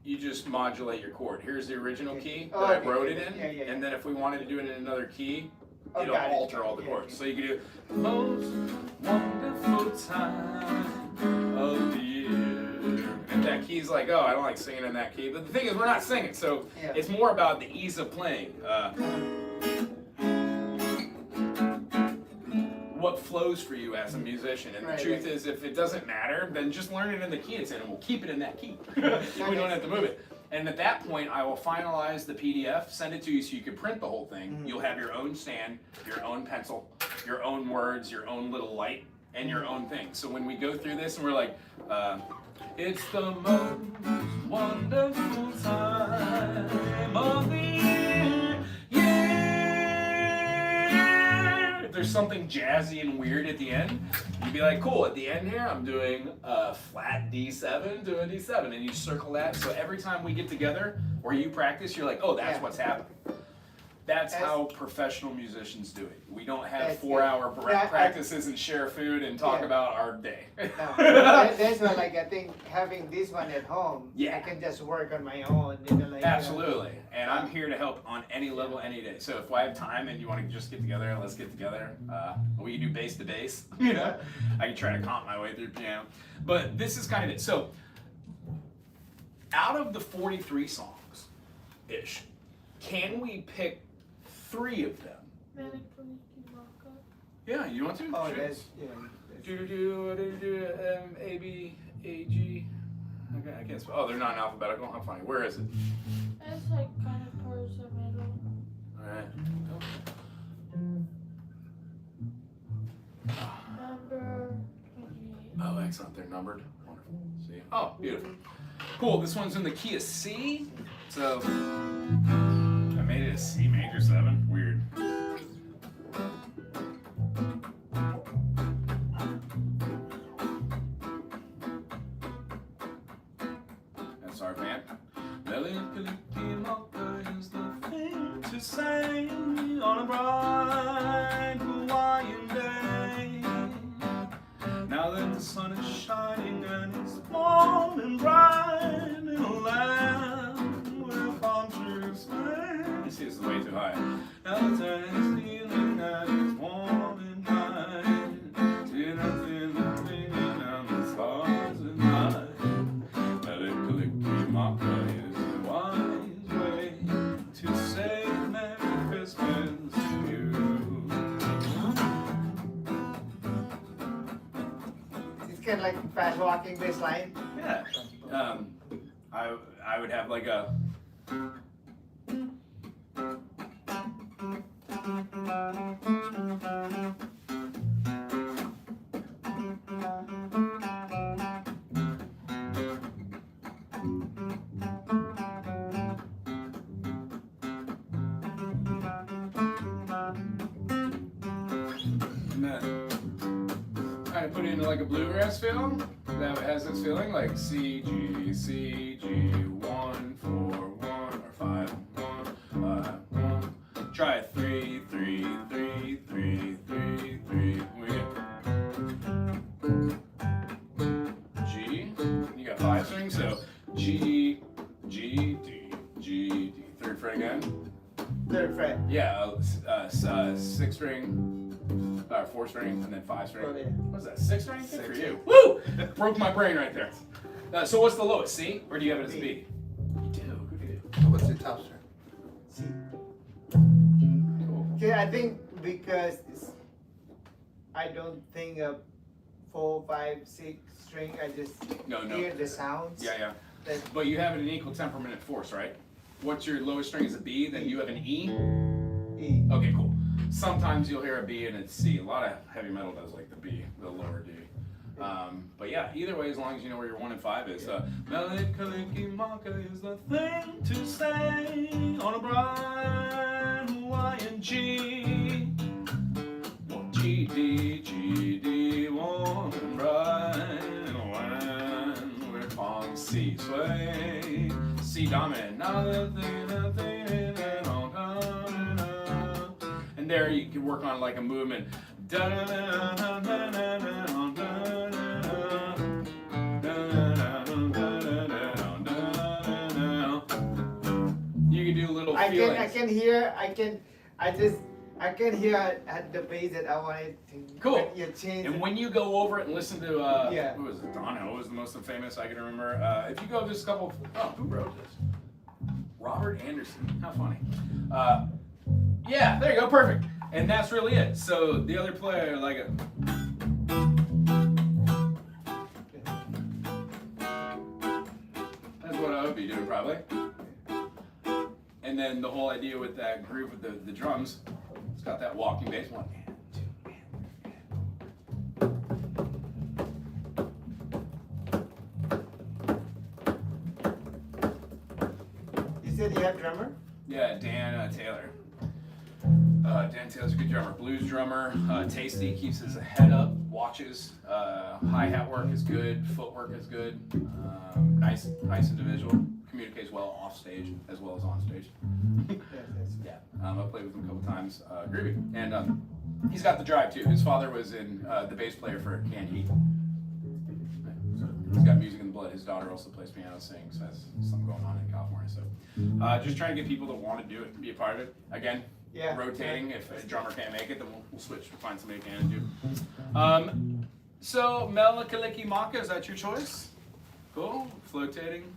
You just modulate your chord. Here's the original key that Oh, I okay. wrote it in, Yeah. and then if we wanted to do it in another key, Oh, it'll got it. alter all the Yeah, chords. okay. So you can do most wonderful time of the year. And that key's like, oh, I don't like singing in that key. But the thing is, we're not singing, so Yeah. it's more about the ease of playing. What flows for you as a musician. And Right, the truth right. is, if it doesn't matter, then just learn it in the key it's in, and we'll keep it in that key. We don't have to move it. And at that point, I will finalize the PDF, send it to you so you can print the whole thing. You'll have your own stand, your own pencil, your own words, your own little light, and your own thing. So when we go through this and we're like, it's the most wonderful time of the year, yeah. If there's something jazzy and weird at the end, you'd be like, cool, at the end here, I'm doing a flat D7 to a D7, and you circle that. So every time we get together or you practice, you're like, oh, that's Yeah. what's happening. That's how professional musicians do it. We don't have That's 4-hour Yeah, practices and share food and talk Yeah. about our day. No, that's why, like, I think having this one at home, Yeah. I can just work on my own. Like, Absolutely. And I'm here to help on any level, any day. So if I have time and you want to just get together, let's get together. We can do bass to bass. I can try to comp my way through piano. But this is kind of it. So out of the 43 songs-ish, can we pick 3 of them? Yeah, you want to? Oh, Sure. that's, A, B, A, G. Okay, I can't spell. Oh, they're not in alphabetical. How funny. Where is it? It's like kind of towards the middle. Alright. Number 28. Oh, excellent. They're numbered. Wonderful. See? Oh, beautiful. Cool. This one's in the key of C. So I made it a C major 7. Weird. That's our band. Is the thing to say on a bright Hawaiian day. Now that the sun is shining and it's warm and bright in a land where palm trees sway. You see, this is way too high. Now the day is feeling that it's warm and bright. See nothing but rain and the stars at night. Melikaliki-maka is the wise way to say Merry Christmas to you. It's kind of like fast walking bass line. Yeah. I would have like a. And then kind of put it into like a bluegrass feel that has this feeling like C G 1 4 1 or 5 1 1. Try it 3 3 3 3 3 3. We get G. You got 5 strings, so G G D G D. 3rd fret again. 3rd fret. Yeah, 6th string. 4th string and then 5th string. Oh, yeah. What's that? 6th string? Good for you. Woo! Broke my brain right there. So what's the lowest? C? Or do you have it as B? You do. Good for you. What's the top string? C. Cool. Okay, I think because I don't think of 4, 5, 6 string. I just No. hear the sounds. Yeah. That But you have an equal temperament and force, right? What's your lowest string is a B, then you have an E? E. Okay, cool. Sometimes you'll hear a B and it's C. A lot of heavy metal does like the B, the lower D. But yeah, either way, as long as you know where your 1 and 5 is. Melikaliki-maka is the thing to say on a bright Hawaiian G. G, D, warm and bright in a land where palms C sway. C dominant. And there you can work on like a movement. You can do little feelings. I can hear at the bass that I wanted to. Cool. You change. And when you go over it and listen to, Yeah. who was it? Dono was the most famous I can remember. If you go just a couple, who wrote this? Robert Anderson. How funny. Yeah, there you go, perfect. And that's really it. So the other player, like a. That's what I would be doing probably. And then the whole idea with that groove with the drums, it's got that walking bass. 1 and 2 and. You said you have drummer? Yeah, Dan Taylor. Dan Taylor's a good drummer, blues drummer, tasty, keeps his head up, watches, hi-hat work is good, footwork is good, nice individual, communicates well off stage as well as on stage. Yeah, I played with him a couple times, groovy, and he's got the drive too. His father was in the bass player for Canned Heat. So he's got music in the blood. His daughter also plays piano, sings, has something going on in California. So just trying to get people that want to do it, be a part of it. Again, Yeah. rotating. If a drummer can't make it, then we'll switch. We'll find somebody who can do. So Melikaliki-maka, is that your choice? Cool. Flotating.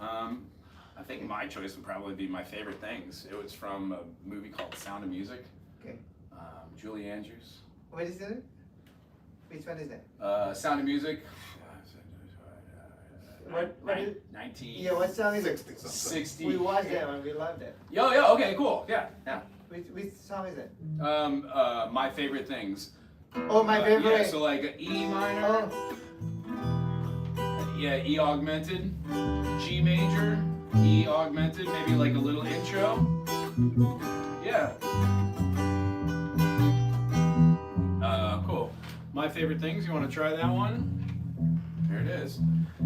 I think my choice would probably be My Favorite Things. It was from a movie called Sound of Music. Okay. Julie Andrews. What is it? Which one is that? Sound of Music. What is 19. Yeah, what song is it? 60. We watched that one. We loved it. Yo, okay, cool. Yeah. Which song is it? My Favorite Things. Oh, my favorite. Yeah, so like a E minor. Oh, Yeah, E augmented, G major, E augmented, maybe like a little intro. Yeah. Cool. My favorite things, you want to try that one? There it is.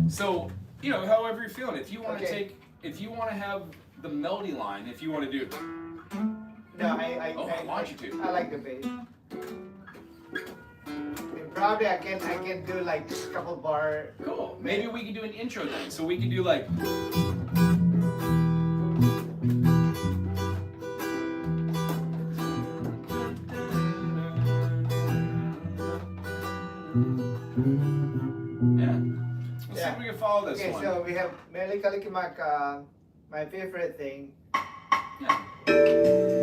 So, you know, however you're feeling, if you want to Okay. if you want to have the melody line, if you want to do, no, I want you to. I like the bass. And probably I can do like a couple bar. cool. Maybe we can do an intro then. So we can do like, yeah. Let's see if we can follow this Okay, one. so we have Meli Kalikimaka, my favorite thing. Yeah.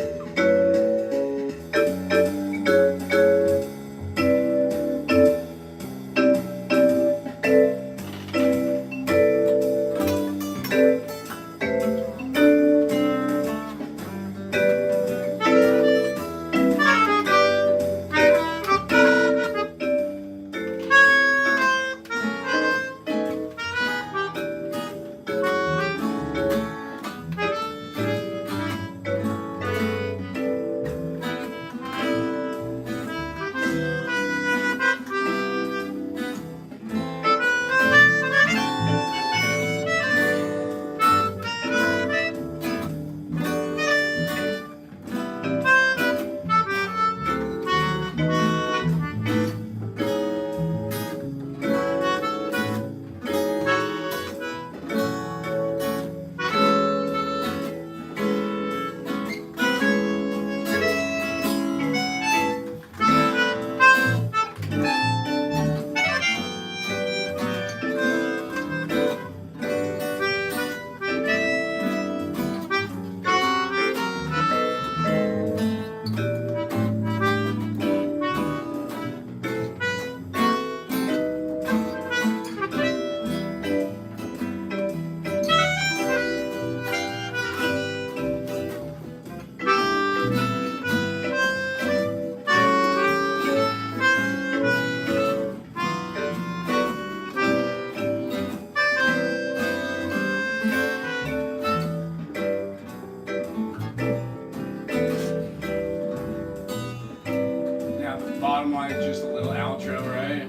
Now the bottom line is just a little outro, right?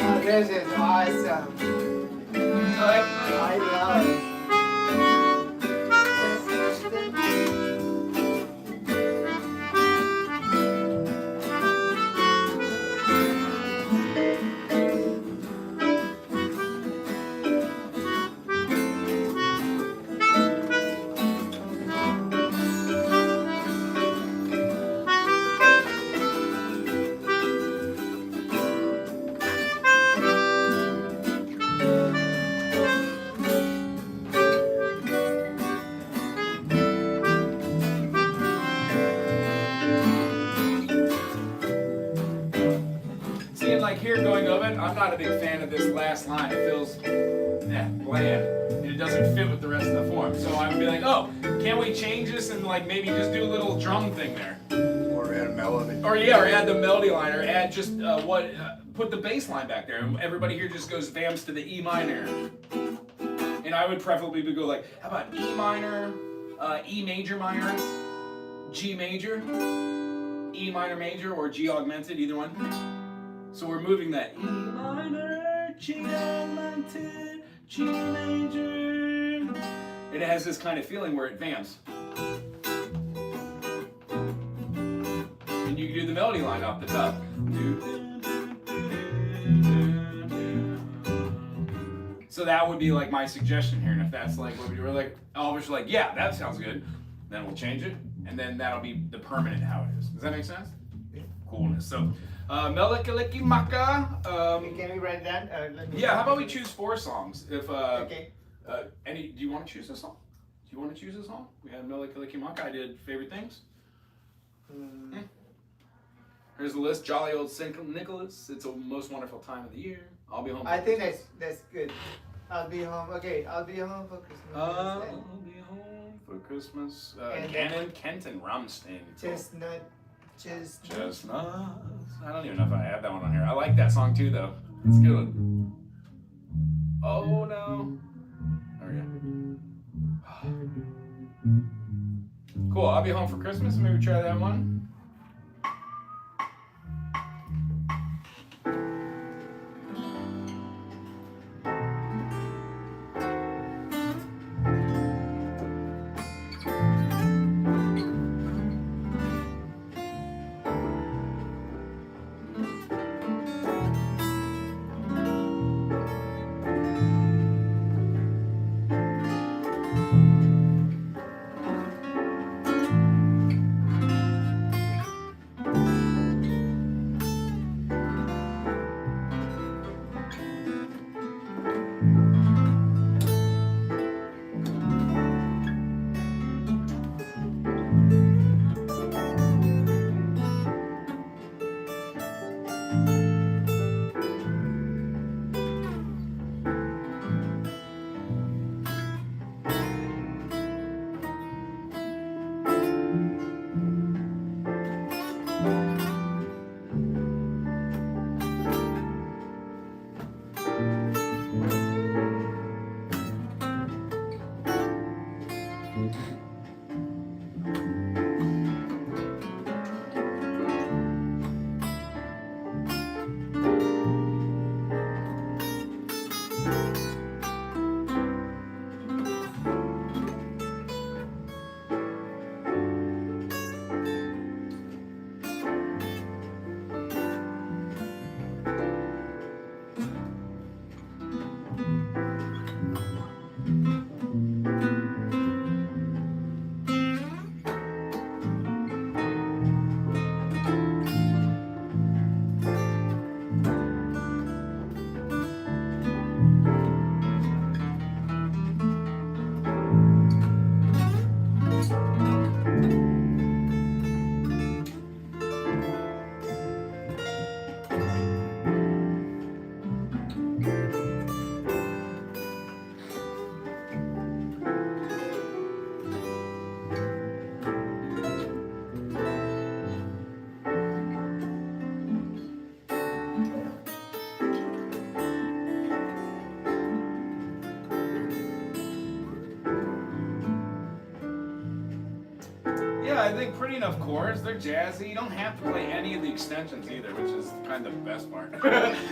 Oh, this is awesome. I love it. Seeing like here going of it, I'm not a big fan of this last line. It feels bland. And it doesn't fit with the rest of the form. So I would be like, oh, can't we change this and like maybe just do a little drum thing there? Or add a melody. Or yeah, or add the melody line, or add just put the bass line back there. And everybody here just goes vamps to the E minor. And And I would preferably go like, how about E minor, E major minor, G major, E minor major, or G augmented, either one. So we're moving that E minor, G augmented, G major. It has this kind of feeling where it vamps. And you can do the melody line off the top. So that would be like my suggestion here, and if that's like what we were like, Elvis like, yeah, that sounds good, then we'll change it, and then that'll be the permanent how it is. Does that make sense? Yeah. Coolness. So, Melikaliki Maka. Can we write that? Yeah. How about we choose 4 songs? If Okay. do you want to choose a song? Do you want to choose a song? We had Melikaliki Maka. I did favorite things. Here's the list. Jolly Old St. Nicholas. It's a most wonderful time of the year. I'll be home. I think that's good. I'll be home. Okay, I'll be home for Christmas. I'll be home for Christmas. And Kenton Ramstein. Chestnut. Chestnuts. I don't even know if I have that one on here. I like that song too, though. It's a good one. Oh no. There we go. Cool. I'll be home for Christmas. Maybe try that one. Yeah, I think pretty enough chords. They're jazzy. You don't have to play any of the extensions either, which is kind of the best part.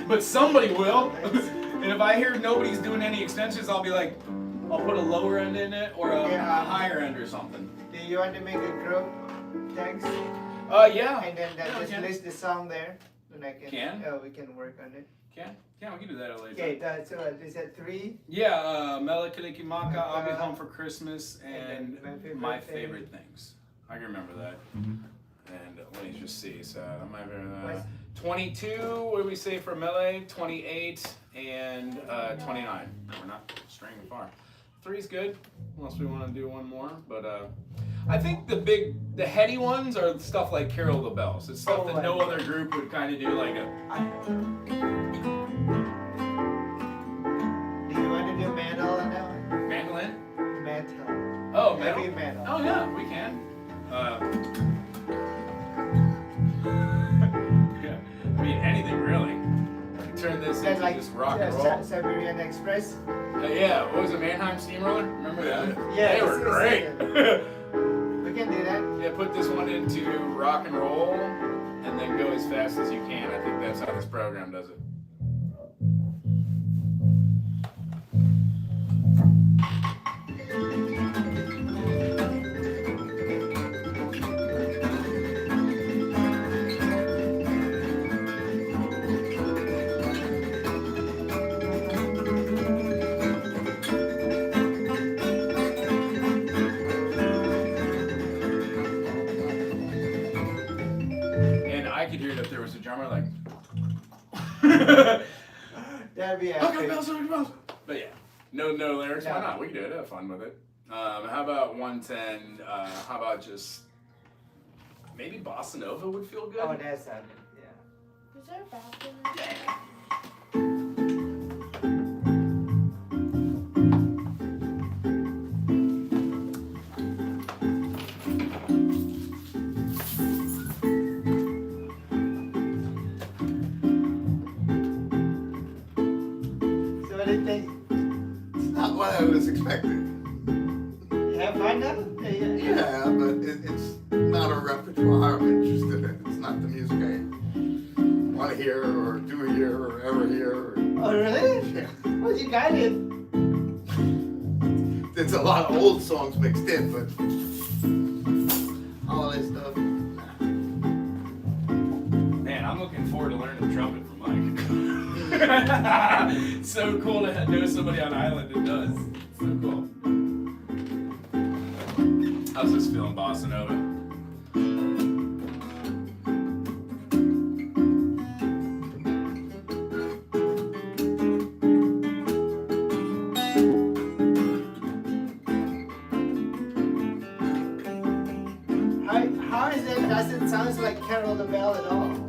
But somebody will. And if I hear nobody's doing any extensions, I'll be like, I'll put a lower end in it or a higher end or something. Do you want to make a group text? Yeah. And then Yeah, we just can. list the song there. And I Can? we can work on it. Yeah, we can do that later. Okay, so is that 3? Yeah, Melikaliki Maka, I'll be home for Christmas, and then my favorite things. I can remember that. And let me just see. So my favorite. 22. What do we say for melee? 28 and 29. We're not straying far. 3's good, unless we want to do one more. But I think the heady ones are stuff like Carol the Bells. It's stuff that no other group would kind of do, like a. Do you want to do metal on that one? Mandolin? Metal. Oh, metal? Heavy metal. Oh yeah, we can. Yeah, I mean anything really. turn this That's into like just rock and roll. Siberian Express. Yeah, what was it, Mannheim Steamroller? Remember that? Yeah, They were great. We can do that. Yeah, put this one into rock and roll, and then go as fast as you can. I think that's how this program does it. I could hear it if there was a drummer like. That'd be Okay, epic. bells. But yeah, no lyrics. Why No. not? We can do it. Have fun with it. How about 110? How about just maybe bossa nova would feel good. Oh, that's yeah. Is there a bathroom? in there? So what do you think? It's not what I was expecting. You have fun now? Yeah, but it's not a repertoire I'm interested in. It's not the music I want to hear or do hear or ever hear. Oh, really? Yeah. Well, you got it. There's a lot of old songs mixed in, but all that stuff. Nah. Man, I'm looking forward to learning trumpet from Mike. It's so cool to know somebody on island that does. It's so cool. How's this feeling, bossa nova? How is it? Doesn't sound like Carol the Bell at all.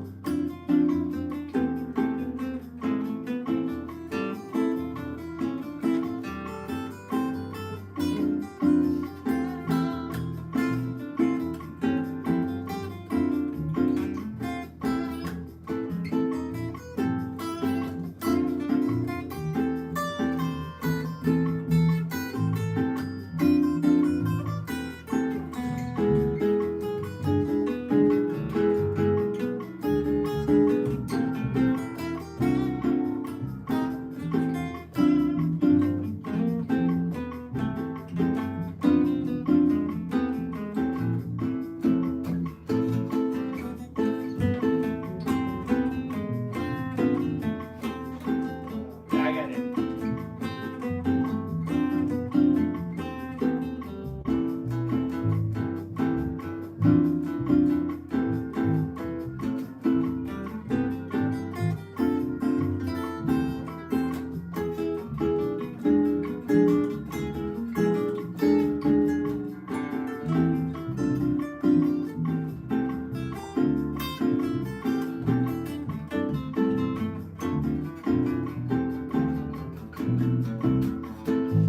I got it.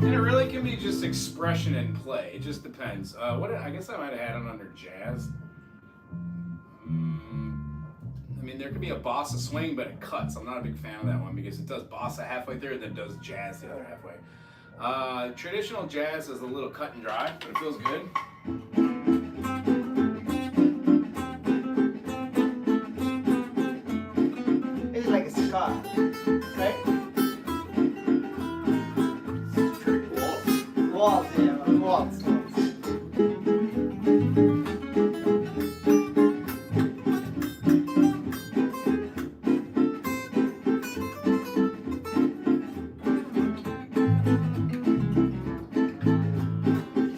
And it really can be just expression and play. It just depends. I guess I might have had it under jazz. I mean, there could be a bossa swing, but it cuts. I'm not a big fan of that one because it does bossa halfway through, and then does jazz the other halfway. Traditional jazz is a little cut and dry, but it feels good. It's like a ska, right? Waltz, yeah, waltz.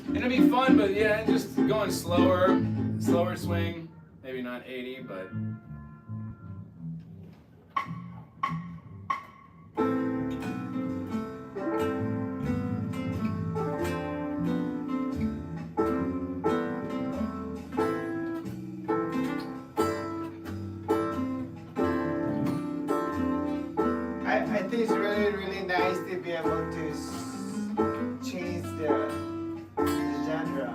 And it'll be fun, but yeah, just going slower swing. Maybe not 80, but. I think it's really nice to be able to change the genre.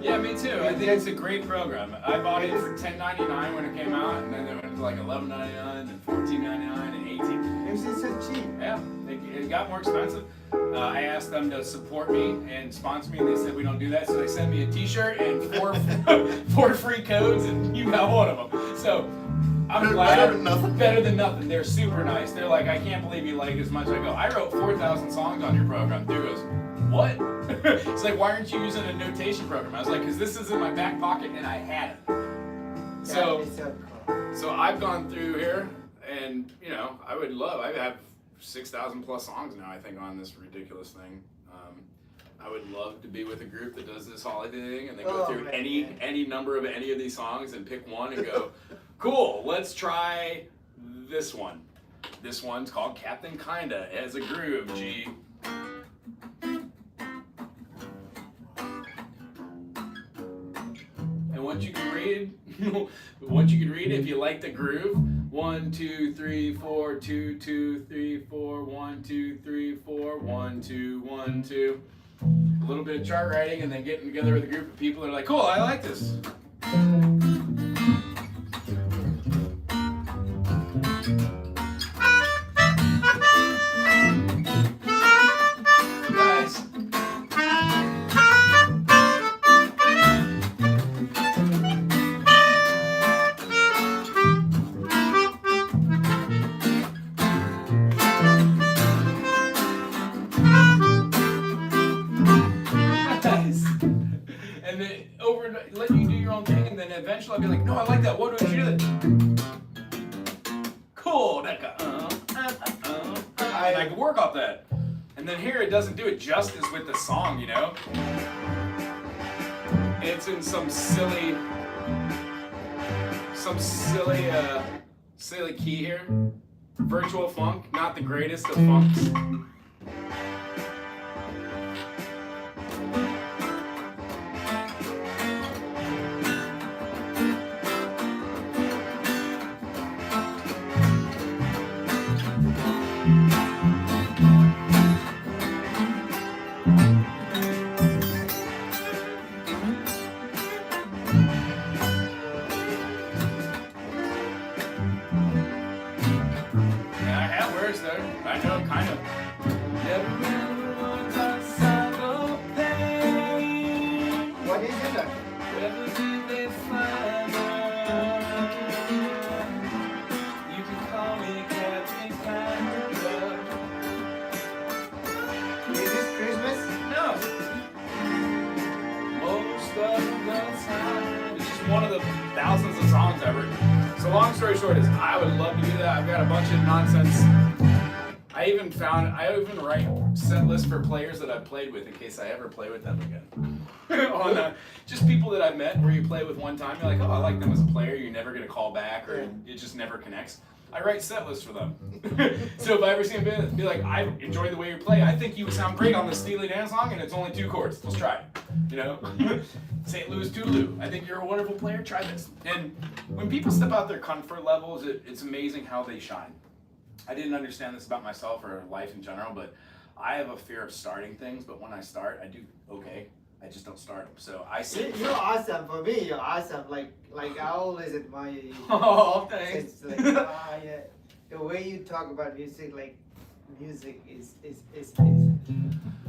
Yeah, me too. I think think it's a great program. I bought it for $10.99 when it came out, and then it went to like $11.99 and $14.99 and $18. It's so cheap. Yeah, it got more expensive. I asked them to support me and sponsor me, and they said we don't do that. So they sent me a T-shirt and four free codes, and you got one of them. So I'm glad. Better than nothing. Better than nothing. They're super nice. They're like, I can't believe you like it as much. I go, I wrote 4,000 songs on your program. Dude goes, what? It's like, why aren't you using a notation program? I was like, because this is in my back pocket and I had it. So I've gone through here, and you know, I have 6,000 plus songs now, I think, on this ridiculous thing. I would love to be with a group that does this holiday thing and then go through any number of any of these songs and pick one and go, cool, let's try this one. This one's called Captain Kinda. It has a groove, G. And once you can read, if you like the groove, 1, 2, 3, 4, 2, 2, 3, 4, 1, 2, 3, 4, 1, 2, 1, 2. A little bit of chart writing, and then getting together with a group of people that are like, cool, I like this. Nice. And then let you do your own thing, and then eventually I'll be like, no, I like that. What do I do that? Cool. That guy. And I can work off that. And then here it doesn't do it justice with the song, you know. It's in some silly key here. Virtual funk, not the greatest of funks. I know, kind of. What is it? Whether do they find her? You can call me Captain Kinda. Is this Christmas? No. Most of the time. It's just one of the thousands of songs I've written. So long story short is, I would love to do that. I've got a bunch of nonsense. I even write set lists for players that I've played with in case I ever play with them again. On just people that I've met where you play with one time, you're like, oh, I like them as a player, you're never gonna call back, or it just never connects. I write set lists for them. So if I ever see them be like, I enjoy the way you play, I think you would sound great on the Steely Dan song, and it's only 2 chords. Let's try it. You know? St. Louis Toodaloo. I think you're a wonderful player, try this. And when people step out their comfort levels, it's amazing how they shine. I didn't understand this about myself or life in general, but I have a fear of starting things, but when I start, I do okay. I just don't start them. So I sit. You're awesome. For me, you're awesome. Like I always admire you. Oh, thanks. It's like, yeah. The way you talk about music, like music is.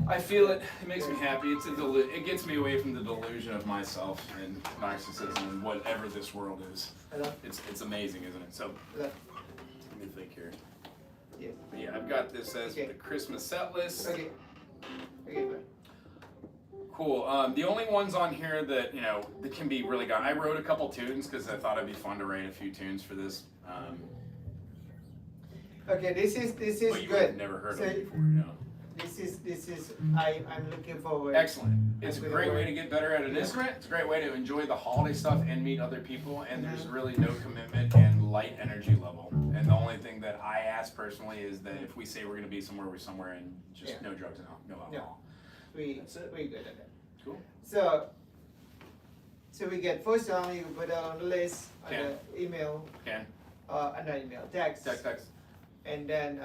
I feel it. It makes me happy. It gets me away from the delusion of myself and narcissism and whatever this world is. It's amazing, isn't it? So let me think here. Yeah. But yeah, I've got this as the Christmas set list. Okay. Okay. Bye. Cool. The only ones on here that that can be really gone. I wrote a couple tunes because I thought it'd be fun to write a few tunes for this. Okay, this is but you good. Never heard of it before, This is I'm looking forward. Excellent. It's a great way to get better at an instrument. It's a great way to enjoy the holiday stuff and meet other people. And there's really no commitment and light energy level. And the only thing that I ask personally is that if we say we're going to be somewhere, we're somewhere, and just no drugs and no alcohol. We That's it. good at that. Cool. So we get first song you put out on the list on Can. the email. Can. Not email, text. Text. And then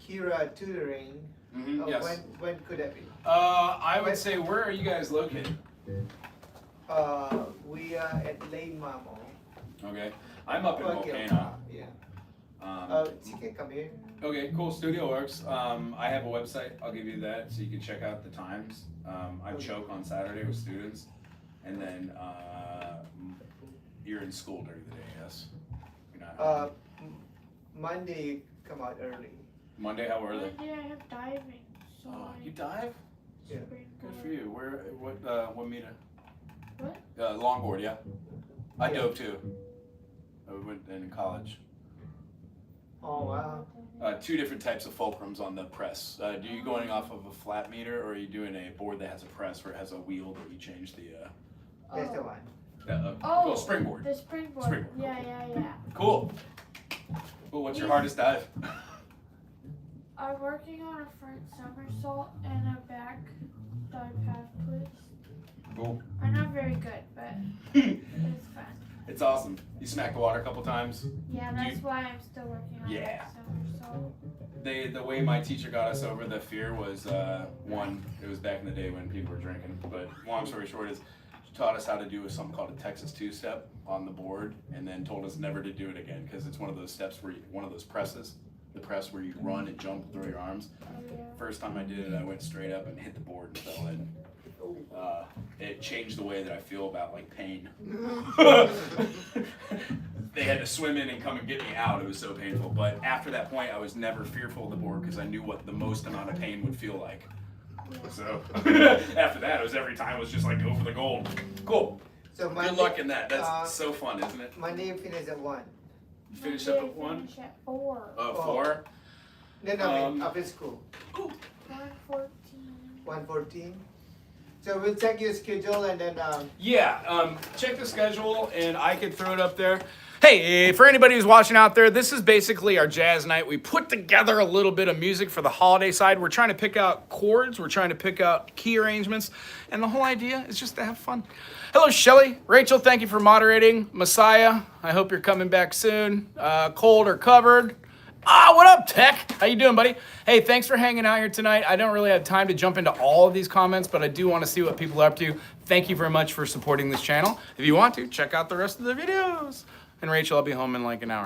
Kira tutoring. Mm-hmm, yes. When could that be? I would say, where are you guys located? We are at Lane Mamo. Okay. I'm up in Okay, Volcano. yeah. Um, She can come here. Okay, cool. Studio works. I have a website. I'll give you that so you can check out the times. I choke on Saturday with students, and then you're in school during the day. Yes. You're not. Monday come out early. Monday, how early? Monday I have diving, so Oh, I you dive? Yeah. Good for you. Where? What meter? What? Longboard. Yeah. I Yeah. dove too. I went in college. Oh wow. 2 different types of fulcrums on the press. Do you going off of a flat meter, or are you doing a board that has a press where it has a wheel that you change the That's the one. springboard? The springboard. Springboard. Yeah. Cool. Cool. What's your hardest dive? I'm working on a front somersault and a back dive half twist. Cool. I'm not very good, but it's fun. It's awesome. You smacked the water a couple times. Yeah, Do that's you- why I'm still working on Yeah. that somersault. The way my teacher got us over the fear was one. It was back in the day when people were drinking. But long story short is, she taught us how to do something called a Texas 2-step on the board, and then told us never to do it again because it's one of those steps where one of those presses, the press where you run and jump, throw your arms. Oh yeah. First time I did it, I went straight up and hit the board and fell in. It changed the way that I feel about like pain. They had to swim in and come and get me out. It was so painful. But after that point, I was never fearful of the board because I knew what the most amount of pain would feel like. So after that, it was every time it was just like go for the gold. Cool. So Monday, Good luck in that. That's so fun, isn't it? Monday you finish at 1. You finish Monday up I at 1? finish at 4. 4? No, I mean after school. 1:14. 1:14. So we'll check your schedule and then Yeah, check the schedule and I could throw it up there. Hey, for anybody who's watching out there, this is basically our jazz night. We put together a little bit of music for the holiday side. We're trying to pick out chords. We're trying to pick out key arrangements. And the whole idea is just to have fun. Hello, Shelly. Rachel, thank you for moderating. Messiah, I hope you're coming back soon. Cold or covered. What up, Tech? How you doing, buddy? Hey, thanks for hanging out here tonight. I don't really have time to jump into all of these comments, but I do want to see what people are up to. Thank you very much for supporting this channel. If you want to, check out the rest of the videos. And Rachel, I'll be home in like an hour.